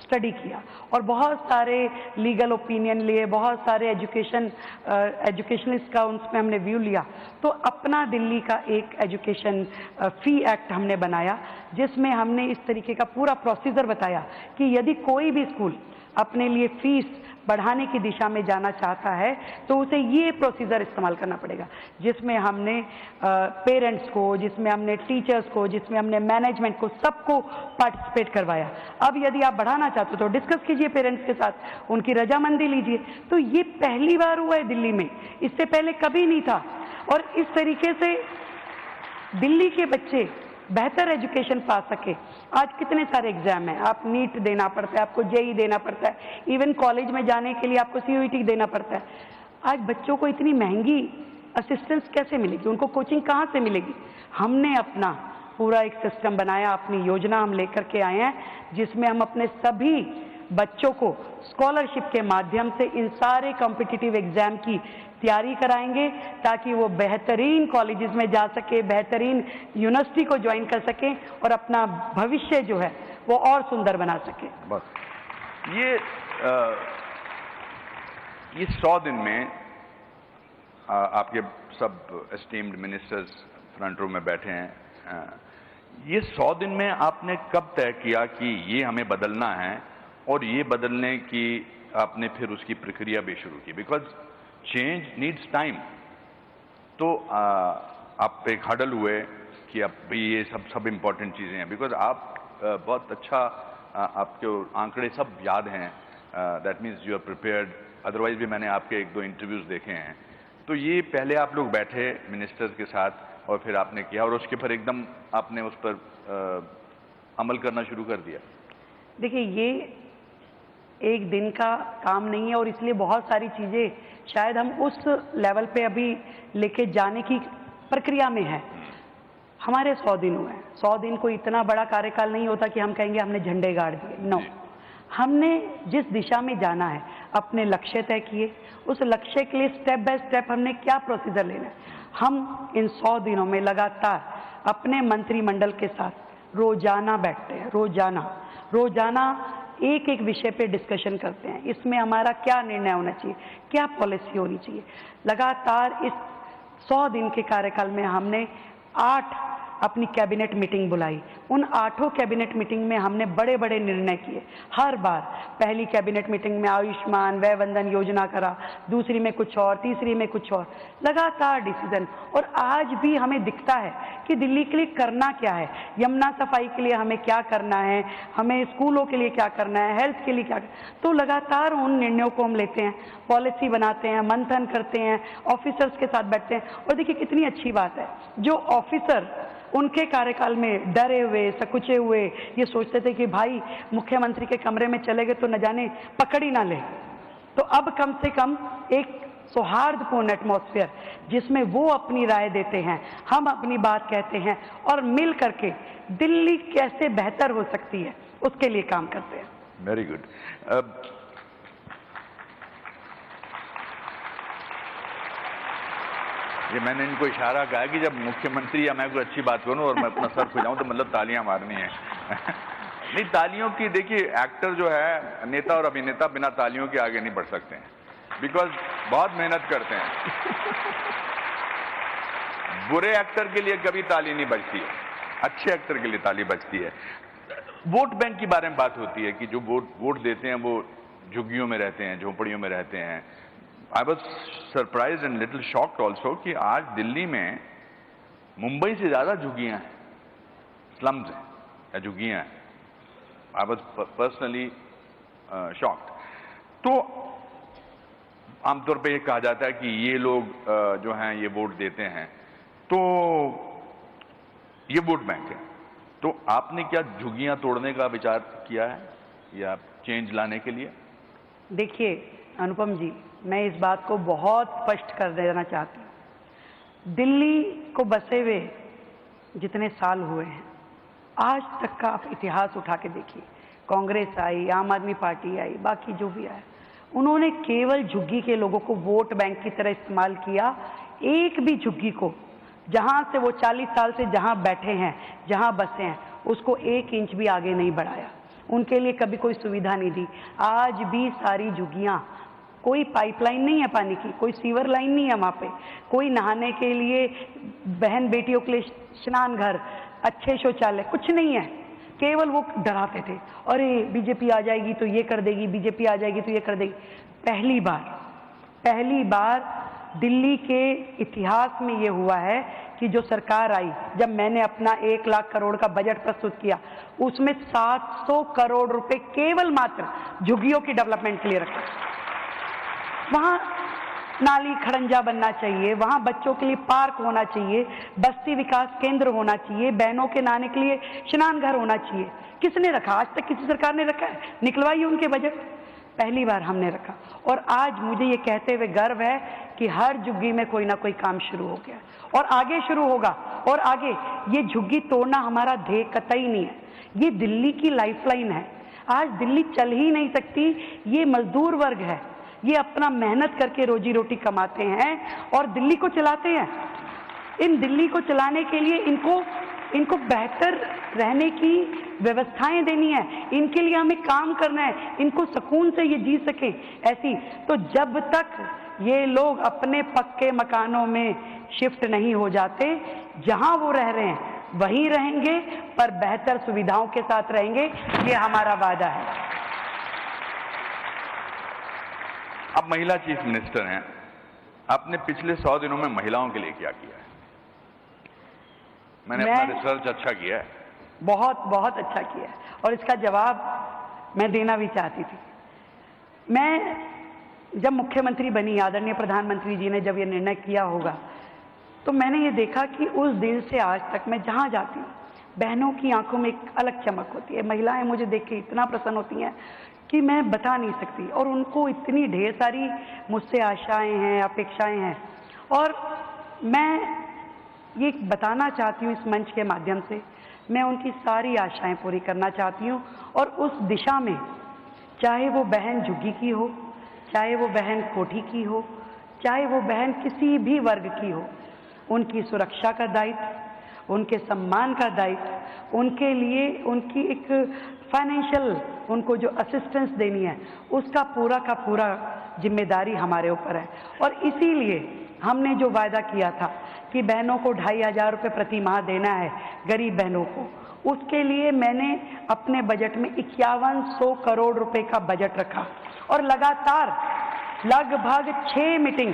स्टडी किया और बहुत सारे लीगल ओपिनियन लिए, बहुत सारे एजुकेशनिस्ट का उसमें हमने व्यू लिया, तो अपना दिल्ली का एक एजुकेशन फी एक्ट हमने बनाया, जिसमें हमने इस तरीके का पूरा प्रोसीजर बताया कि यदि कोई भी स्कूल अपने लिए फीस बढ़ाने की दिशा में जाना चाहता है तो उसे ये प्रोसीजर इस्तेमाल करना पड़ेगा, जिसमें हमने पेरेंट्स को, जिसमें हमने टीचर्स को, जिसमें हमने मैनेजमेंट को, सबको पार्टिसिपेट करवाया। अब यदि आप बढ़ाना चाहते हो तो डिस्कस कीजिए पेरेंट्स के साथ, उनकी रजामंदी लीजिए। तो ये पहली बार हुआ है दिल्ली में, इससे पहले कभी नहीं था। और इस तरीके से दिल्ली के बच्चे बेहतर एजुकेशन पा सके। आज कितने सारे एग्जाम हैं, आप नीट देना पड़ता है, आपको जेई देना पड़ता है, इवन कॉलेज में जाने के लिए आपको सीयूईटी देना पड़ता है। आज बच्चों को इतनी महंगी असिस्टेंस कैसे मिलेगी, उनको कोचिंग कहाँ से मिलेगी? हमने अपना पूरा एक सिस्टम बनाया, अपनी योजना हम लेकर के आए हैं, जिसमें हम अपने सभी बच्चों को स्कॉलरशिप के माध्यम से इन सारे कॉम्पिटिटिव एग्जाम की तैयारी कराएंगे, ताकि वो बेहतरीन कॉलेजेस में जा सके, बेहतरीन यूनिवर्सिटी को ज्वाइन कर सके और अपना भविष्य जो है वो और सुंदर बना सके। बस ये 100 दिन में आपके सब एस्टीम्ड मिनिस्टर्स फ्रंट रो में बैठे हैं, ये 100 दिन में आपने कब तय किया कि ये हमें बदलना है और ये बदलने की आपने फिर उसकी प्रक्रिया भी शुरू की? Because change needs time. तो आप एक हडल हुए कि अब भी ये सब इम्पोर्टेंट चीज़ें हैं, बिकॉज आप बहुत अच्छा आपके आंकड़े सब याद हैं, that means you are prepared. Otherwise भी मैंने आपके 1-2 इंटरव्यूज़ देखे हैं। तो ये पहले आप लोग बैठे मिनिस्टर्स के साथ और फिर आपने किया और उसके पर एकदम आपने उस पर अमल करना शुरू कर दिया। देखिए, ये एक दिन का काम नहीं है और इसलिए बहुत सारी चीज़ें शायद हम उस लेवल पे अभी लेके जाने की प्रक्रिया में है। हमारे 100 दिन हुए हैं। 100 दिन कोई इतना बड़ा कार्यकाल नहीं होता कि हम कहेंगे हमने झंडे गाड़ दिए। नो, हमने जिस दिशा में जाना है, अपने लक्ष्य तय किए, उस लक्ष्य के लिए स्टेप बाय स्टेप हमने क्या प्रोसीजर लेना है। हम इन 100 दिनों में लगातार अपने मंत्रिमंडल के साथ रोजाना बैठते हैं, रोजाना एक एक विषय पे डिस्कशन करते हैं। इसमें हमारा क्या निर्णय होना चाहिए, क्या पॉलिसी होनी चाहिए। लगातार इस 100 दिन के कार्यकाल में हमने 8 अपनी कैबिनेट मीटिंग बुलाई। उन 8 कैबिनेट मीटिंग में हमने बड़े बड़े निर्णय किए। हर बार पहली कैबिनेट मीटिंग में आयुष्मान वय वंदन योजना करा, दूसरी में कुछ और, तीसरी में कुछ और, लगातार डिसीजन। और आज भी हमें दिखता है कि दिल्ली के लिए करना क्या है, यमुना सफाई के लिए हमें क्या करना है, हमें स्कूलों के लिए क्या करना है, हेल्थ के लिए क्या। तो लगातार उन निर्णयों को हम लेते हैं, पॉलिसी बनाते हैं, मंथन करते हैं, ऑफिसर्स के साथ बैठते हैं। और देखिए कितनी अच्छी बात है, जो ऑफिसर उनके कार्यकाल में डरे हुए, सकुचे हुए, ये सोचते थे कि भाई मुख्यमंत्री के कमरे में चले गए तो न जाने पकड़ ही ना ले, तो अब कम से कम एक सौहार्दपूर्ण एटमॉस्फेयर जिसमें वो अपनी राय देते हैं, हम अपनी बात कहते हैं और मिल करके दिल्ली कैसे बेहतर हो सकती है उसके लिए काम करते हैं। Very good. ये मैंने इनको इशारा कहा कि जब मुख्यमंत्री या मैं कोई अच्छी बात करूं और मैं अपना सर खुजाऊं तो मतलब तालियां मारनी है। नहीं, तालियों की, देखिए एक्टर जो है, नेता और अभिनेता बिना तालियों के आगे नहीं बढ़ सकते हैं, बिकॉज बहुत मेहनत करते हैं। बुरे एक्टर के लिए कभी ताली नहीं बजती है, अच्छे एक्टर के लिए ताली बजती है। वोट बैंक के बारे में बात होती है कि जो वोट देते हैं वो झुग्गियों में रहते हैं, झोपड़ियों में रहते हैं। I was surprise and little shocked also कि आज दिल्ली में मुंबई से ज्यादा झुग्गियां हैं, स्लम्स हैं या झुग्गियां हैं। I was personally shocked. तो आमतौर पे ये कहा जाता है कि ये लोग जो हैं ये वोट देते हैं, तो ये वोट बैंक है। तो आपने क्या झुग्गियां तोड़ने का विचार किया है या चेंज लाने के लिए? देखिए अनुपम जी, मैं इस बात को बहुत स्पष्ट कर देना चाहती हूँ। दिल्ली को बसे हुए जितने साल हुए हैं, आज तक का आप इतिहास उठा के देखिए, कांग्रेस आई, आम आदमी पार्टी आई, बाकी जो भी आए, उन्होंने केवल झुग्गी के लोगों को वोट बैंक की तरह इस्तेमाल किया। एक भी झुग्गी को, जहां से वो 40 साल से जहां बैठे हैं, जहां बसे हैं, उसको 1 इंच भी आगे नहीं बढ़ाया। उनके लिए कभी कोई सुविधा नहीं दी। आज भी सारी झुग्गियाँ, कोई पाइपलाइन नहीं है पानी की, कोई सीवर लाइन नहीं है वहाँ पे, कोई नहाने के लिए बहन बेटियों के लिए स्नान घर, अच्छे शौचालय, कुछ नहीं है। केवल वो डराते थे, अरे बीजेपी आ जाएगी तो ये कर देगी, बीजेपी आ जाएगी तो ये कर देगी। पहली बार दिल्ली के इतिहास में ये हुआ है कि जो सरकार आई, जब मैंने अपना 1 लाख करोड़ का बजट प्रस्तुत किया, उसमें 700 करोड़ रुपए केवल मात्र झुग्गियों की डेवलपमेंट के लिए रखा। वहाँ नाली खड़ंजा बनना चाहिए, वहाँ बच्चों के लिए पार्क होना चाहिए, बस्ती विकास केंद्र होना चाहिए, बहनों के नहाने के लिए स्नान घर होना चाहिए। किसने रखा? आज तक किसी सरकार ने रखा है? निकलवाइए उनके बजट। पहली बार हमने रखा और आज मुझे ये कहते हुए गर्व है कि हर झुग्गी में कोई ना कोई काम शुरू हो गया और आगे शुरू होगा। और आगे ये झुग्गी तोड़ना हमारा ध्येय कतई नहीं है, ये दिल्ली की लाइफलाइन है। आज दिल्ली चल ही नहीं सकती, ये मजदूर वर्ग है, ये अपना मेहनत करके रोजी रोटी कमाते हैं और दिल्ली को चलाते हैं। इन दिल्ली को चलाने के लिए इनको बेहतर रहने की व्यवस्थाएं देनी है, इनके लिए हमें काम करना है, इनको सुकून से ये जी सकें ऐसी। तो जब तक ये लोग अपने पक्के मकानों में शिफ्ट नहीं हो जाते, जहां वो रह रहे हैं वहीं रहेंगे, पर बेहतर सुविधाओं के साथ रहेंगे, ये हमारा वादा है। आप महिला चीफ मिनिस्टर हैं, आपने पिछले 100 दिनों में महिलाओं के लिए क्या किया है? मैंने अपना रिसर्च अच्छा किया है, बहुत अच्छा किया है और इसका जवाब मैं देना भी चाहती थी। मैं जब मुख्यमंत्री बनी, आदरणीय प्रधानमंत्री जी ने जब ये निर्णय किया होगा, तो मैंने ये देखा कि उस दिन से आज तक मैं जहाँ जाती हूँ, बहनों की आंखों में एक अलग चमक होती है। महिलाएं मुझे देख के इतना प्रसन्न होती हैं कि मैं बता नहीं सकती, और उनको इतनी ढेर सारी मुझसे आशाएं हैं, अपेक्षाएं हैं। और मैं ये बताना चाहती हूँ इस मंच के माध्यम से, मैं उनकी सारी आशाएं पूरी करना चाहती हूँ। और उस दिशा में, चाहे वो बहन झुग्गी की हो, चाहे वो बहन कोठी की हो, चाहे वो बहन किसी भी वर्ग की हो, उनकी सुरक्षा का दायित्व, उनके सम्मान का दायित्व, उनके लिए उनकी एक फाइनेंशियल, उनको जो असिस्टेंस देनी है, उसका पूरा का पूरा जिम्मेदारी हमारे ऊपर है। और इसीलिए हमने जो वायदा किया था कि बहनों को 2500 रुपये प्रति माह देना है, गरीब बहनों को, उसके लिए मैंने अपने बजट में 5100 करोड़ रुपए का बजट रखा और लगातार लगभग 6 मीटिंग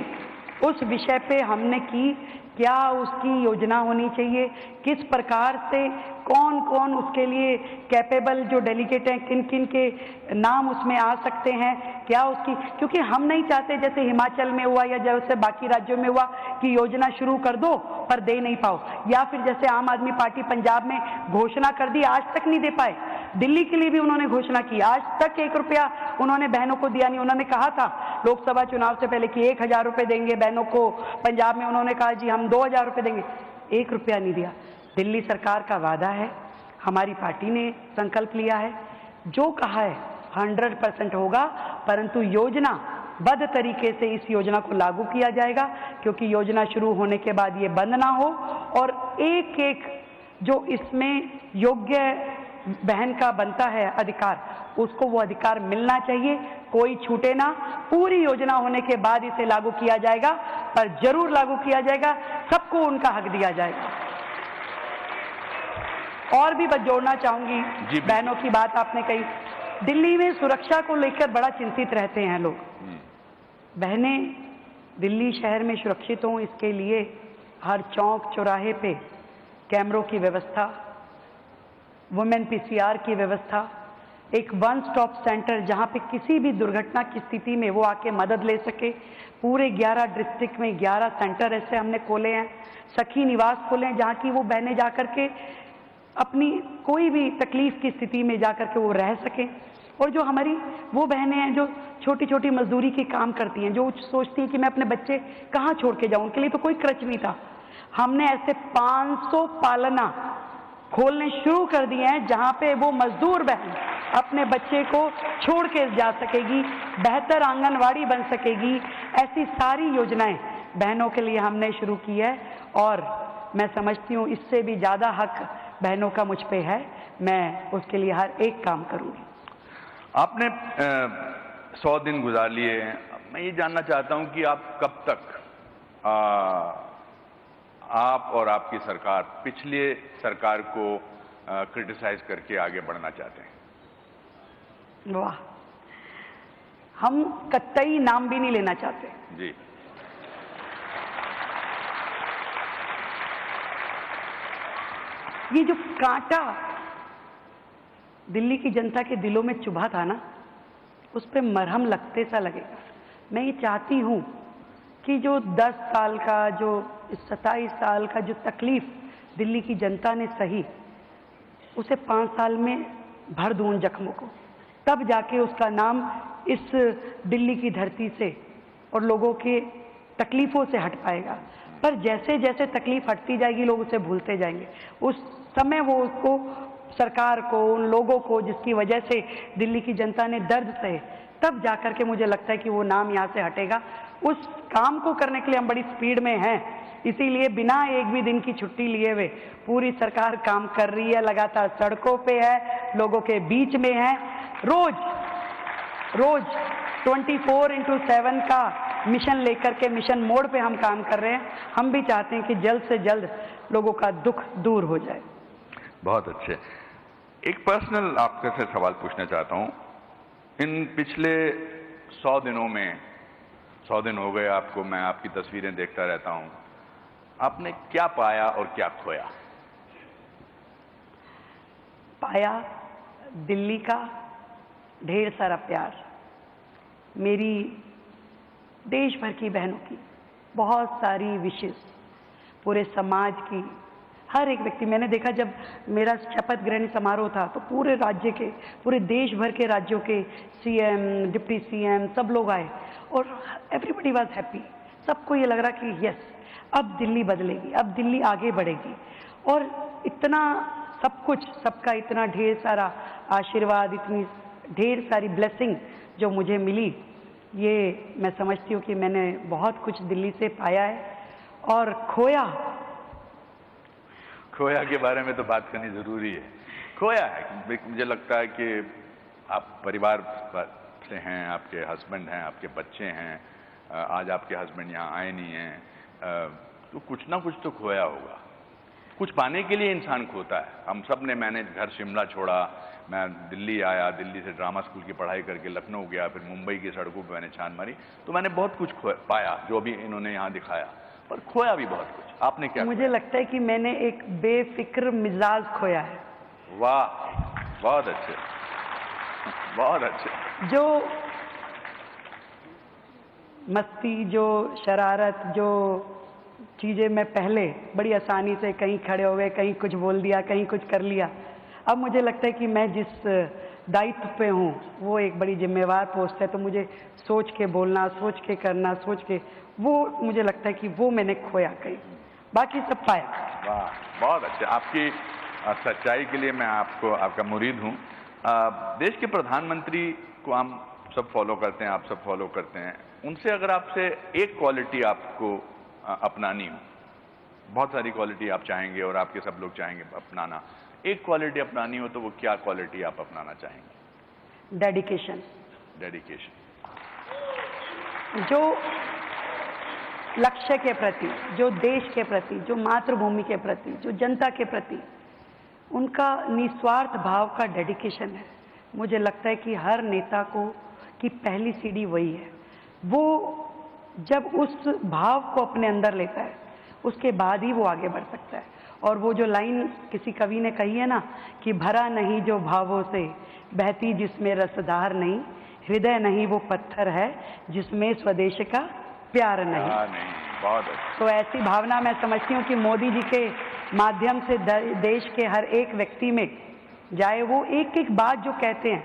उस विषय पे हमने की। क्या उसकी योजना होनी चाहिए, किस प्रकार से, कौन कौन उसके लिए कैपेबल जो डेलीगेट हैं, किन किन के नाम उसमें आ सकते हैं, क्या उसकी, क्योंकि हम नहीं चाहते जैसे हिमाचल में हुआ या जैसे बाकी राज्यों में हुआ कि योजना शुरू कर दो पर दे नहीं पाओ, या फिर जैसे आम आदमी पार्टी पंजाब में घोषणा कर दी, आज तक नहीं दे पाए। दिल्ली के लिए भी उन्होंने घोषणा की, आज तक 1 रुपया उन्होंने बहनों को दिया नहीं। उन्होंने कहा था लोकसभा चुनाव से पहले कि 1000 रुपये देंगे बहनों को, पंजाब में उन्होंने कहा जी हम 2000 रुपये देंगे, 1 रुपया नहीं दिया। दिल्ली सरकार का वादा है, हमारी पार्टी ने संकल्प लिया है, जो कहा है 100% होगा, परंतु योजना बद्ध तरीके से इस योजना को लागू किया जाएगा, क्योंकि योजना शुरू होने के बाद ये बंद ना हो और एक एक जो इसमें योग्य बहन का बनता है अधिकार, उसको वो अधिकार मिलना चाहिए, कोई छूटे ना। पूरी योजना होने के बाद इसे लागू किया जाएगा, पर जरूर लागू किया जाएगा, सबको उनका हक दिया जाएगा। और भी बस जोड़ना चाहूंगी, बहनों की बात आपने कही, दिल्ली में सुरक्षा को लेकर बड़ा चिंतित रहते हैं लोग। बहनें दिल्ली शहर में सुरक्षित हों, इसके लिए हर चौक चौराहे पे कैमरों की व्यवस्था, वुमेन पीसीआर की व्यवस्था, एक 1 स्टॉप सेंटर जहां पे किसी भी दुर्घटना की स्थिति में वो आके मदद ले सके। पूरे 11 डिस्ट्रिक्ट में 11 सेंटर ऐसे हमने खोले हैं, सखी निवास खोले हैं, जहां की वो बहनें जाकर के अपनी कोई भी तकलीफ की स्थिति में जाकर के वो रह सकें। और जो हमारी वो बहनें हैं जो छोटी छोटी मजदूरी के काम करती हैं, जो सोचती हैं कि मैं अपने बच्चे कहाँ छोड़ के जाऊँ, उनके लिए तो कोई खर्च नहीं था। हमने ऐसे 500 पालना खोलने शुरू कर दिए हैं, जहाँ पे वो मजदूर बहन अपने बच्चे को छोड़ के जा सकेगी, बेहतर आंगनवाड़ी बन सकेगी। ऐसी सारी योजनाएं बहनों के लिए हमने शुरू की है। और मैं समझती हूँ इससे भी ज़्यादा हक बहनों का मुझ पे है। मैं उसके लिए हर एक काम करूँगी। आपने 100 दिन गुजार लिए हैं। मैं ये जानना चाहता हूं कि आप कब तक आप और आपकी सरकार पिछले सरकार को क्रिटिसाइज करके आगे बढ़ना चाहते हैं? वाह, हम कतई नाम भी नहीं लेना चाहते जी। ये जो कांटा दिल्ली की जनता के दिलों में चुभा था ना, उस पे मरहम लगते सा लगेगा। मैं ये चाहती हूँ कि जो 10 साल का, जो 27 साल का जो तकलीफ दिल्ली की जनता ने सही, उसे 5 साल में भर दूं उन जख्मों को, तब जाके उसका नाम इस दिल्ली की धरती से और लोगों के तकलीफों से हट पाएगा। पर जैसे जैसे तकलीफ हटती जाएगी लोग उसे भूलते जाएंगे। उस समय वो उसको, सरकार को, उन लोगों को जिसकी वजह से दिल्ली की जनता ने दर्द सहे, तब जाकर के मुझे लगता है कि वो नाम यहाँ से हटेगा। उस काम को करने के लिए हम बड़ी स्पीड में हैं, इसीलिए बिना एक भी दिन की छुट्टी लिए हुए पूरी सरकार काम कर रही है, लगातार सड़कों पे है, लोगों के बीच में है। रोज 24/7 का मिशन लेकर के, मिशन मोड पे हम काम कर रहे हैं। हम भी चाहते हैं कि जल्द से जल्द लोगों का दुख दूर हो जाए। बहुत अच्छे। एक पर्सनल आपके से सवाल पूछना चाहता हूं। इन पिछले 100 दिनों में, 100 दिन हो गए आपको, मैं आपकी तस्वीरें देखता रहता हूं, आपने क्या पाया और क्या खोया? पाया दिल्ली का ढेर सारा प्यार, मेरी देश भर की बहनों की बहुत सारी विशेष, पूरे समाज की हर एक व्यक्ति। मैंने देखा जब मेरा शपथ ग्रहण समारोह था तो पूरे राज्य के, पूरे देश भर के राज्यों के सीएम, डिप्टी सीएम सब लोग आए और एवरीबडी वाज हैप्पी। सबको ये लग रहा कि यस, अब दिल्ली बदलेगी, अब दिल्ली आगे बढ़ेगी। और इतना सब कुछ, सबका इतना ढेर सारा आशीर्वाद, इतनी ढेर सारी ब्लेसिंग जो मुझे मिली, ये मैं समझती हूँ कि मैंने बहुत कुछ दिल्ली से पाया है। और खोया के बारे में तो बात करनी जरूरी है। खोया है, मुझे लगता है कि आप परिवार से हैं, आपके हस्बैंड हैं, आपके बच्चे हैं, आज आपके हस्बैंड यहाँ आए नहीं हैं, तो कुछ ना कुछ तो खोया होगा। कुछ पाने के लिए इंसान खोता है। हम सब ने, मैंने घर शिमला छोड़ा, मैं दिल्ली आया, दिल्ली से ड्रामा स्कूल की पढ़ाई करके लखनऊ गया, फिर मुंबई की सड़कों पर मैंने छान मारी, तो मैंने बहुत कुछ पाया जो अभी इन्होंने यहाँ दिखाया, पर खोया भी बहुत कुछ। आपने क्या? मुझे लगता है कि मैंने एक बेफिक्र मिजाज खोया है। वाह, बहुत अच्छे, बहुत अच्छे। जो मस्ती, जो शरारत, जो चीजें मैं पहले बड़ी आसानी से कहीं खड़े हो गए, कहीं कुछ बोल दिया, कहीं कुछ कर लिया, अब मुझे लगता है कि मैं जिस दायित्व पे हूँ वो एक बड़ी जिम्मेवार पोस्ट है, तो मुझे सोच के बोलना, सोच के करना, सोच के, वो मुझे लगता है कि वो मैंने खोया कहीं, बाकी सब पाया। वाह, बहुत अच्छे। आपकी सच्चाई के लिए मैं आपका मुरीद हूँ। देश के प्रधानमंत्री को हम सब फॉलो करते हैं, आप सब फॉलो करते हैं, उनसे अगर आपसे एक क्वालिटी आपको अपनानी हो, बहुत सारी क्वालिटी आप चाहेंगे और आपके सब लोग चाहेंगे अपनाना, एक क्वालिटी अपनानी हो तो वो क्या क्वालिटी आप अपनाना चाहेंगे? डेडिकेशन। डेडिकेशन। जो लक्ष्य के प्रति, जो देश के प्रति, जो मातृभूमि के प्रति, जो जनता के प्रति उनका निस्वार्थ भाव का डेडिकेशन है। मुझे लगता है कि हर नेता को की पहली सीढ़ी वही है। वो जब उस भाव को अपने अंदर लेता है, उसके बाद ही वो आगे बढ़ सकता है। और वो जो लाइन किसी कवि ने कही है ना, कि भरा नहीं जो भावों से, बहती जिसमें रसधार नहीं, हृदय नहीं वो पत्थर है जिसमें स्वदेश का प्यार नहीं। बहुत अच्छा। तो ऐसी भावना मैं समझती हूँ कि मोदी जी के माध्यम से देश के हर एक व्यक्ति में जाए। वो एक एक बात जो कहते हैं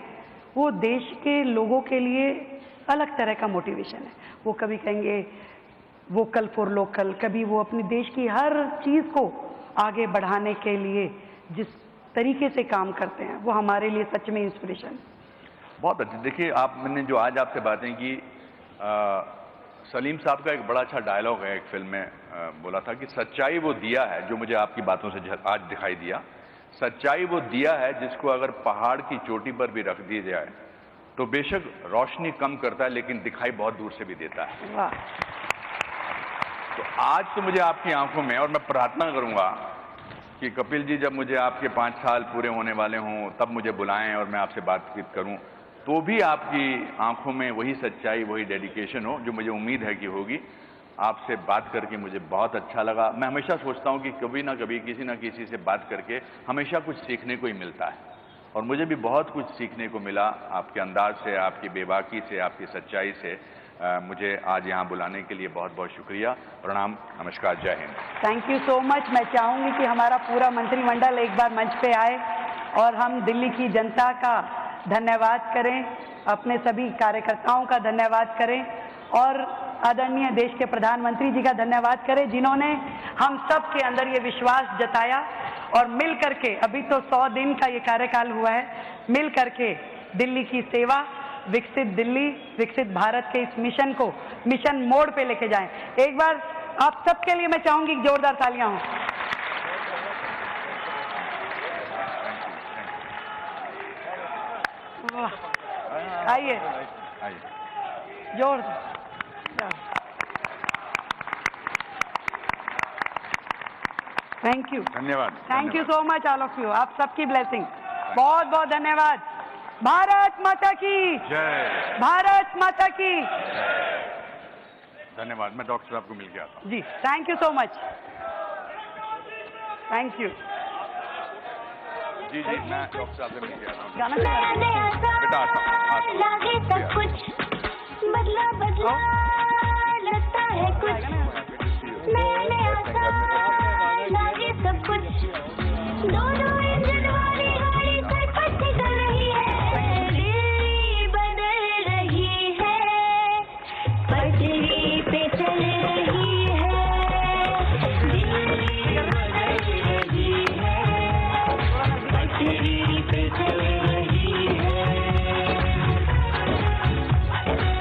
वो देश के लोगों के लिए अलग तरह का मोटिवेशन है। वो कभी कहेंगे वोकल फॉर लोकल, कभी वो अपने देश की हर चीज़ को आगे बढ़ाने के लिए जिस तरीके से काम करते हैं वो हमारे लिए सच में इंस्पिरेशन। बहुत अच्छे। देखिए, मैंने जो आज आपसे बातें की, सलीम साहब का एक बड़ा अच्छा डायलॉग है, एक फिल्म में बोला था कि सच्चाई वो दिया है, जो मुझे आपकी बातों से आज दिखाई दिया, सच्चाई वो दिया है जिसको अगर पहाड़ की चोटी पर भी रख दिया जाए तो बेशक रोशनी कम करता है लेकिन दिखाई बहुत दूर से भी देता है। तो आज तो मुझे आपकी आंखों में, और मैं प्रार्थना करूंगा कि कपिल जी जब मुझे आपके 5 साल पूरे होने वाले हों तब मुझे बुलाएं और मैं आपसे बातचीत करूं, तो भी आपकी आंखों में वही सच्चाई, वही डेडिकेशन हो जो मुझे उम्मीद है कि होगी। आपसे बात करके मुझे बहुत अच्छा लगा। मैं हमेशा सोचता हूं कि कभी ना कभी किसी ना किसी से बात करके हमेशा कुछ सीखने को ही मिलता है, और मुझे भी बहुत कुछ सीखने को मिला आपके अंदाज से, आपकी बेबाकी से, आपकी सच्चाई से। मुझे आज यहाँ बुलाने के लिए बहुत बहुत शुक्रिया। प्रणाम, नमस्कार, जय Hind. Thank you so much. मैं चाहूंगी कि हमारा पूरा मंत्रिमंडल एक बार मंच पे आए और हम दिल्ली की जनता का धन्यवाद करें, अपने सभी कार्यकर्ताओं का धन्यवाद करें और आदरणीय देश के प्रधानमंत्री जी का धन्यवाद करें, जिन्होंने हम सब के अंदर ये विश्वास जताया और मिल करके, अभी तो 100 दिन का ये कार्यकाल हुआ है, मिल करके दिल्ली की सेवा, विकसित दिल्ली, विकसित भारत के इस मिशन को मिशन मोड पे लेके जाएं। एक बार आप सबके लिए मैं चाहूंगी जोरदार तालियां हों। आइए, जोरदार। थैंक यू, धन्यवाद। Thank you so much all of you. आप सबकी ब्लेसिंग, बहुत बहुत धन्यवाद। भारत माता की जय। भारत माता की धन्यवाद। मैं डॉक्टर साहब को मिल गया था ji. Thank you so much. Thank you ji. मैं डॉक्टर साहब से मिल गया था। गाना बेटा आता कुछ बदला बदला लगता है कुछ मैंने आसान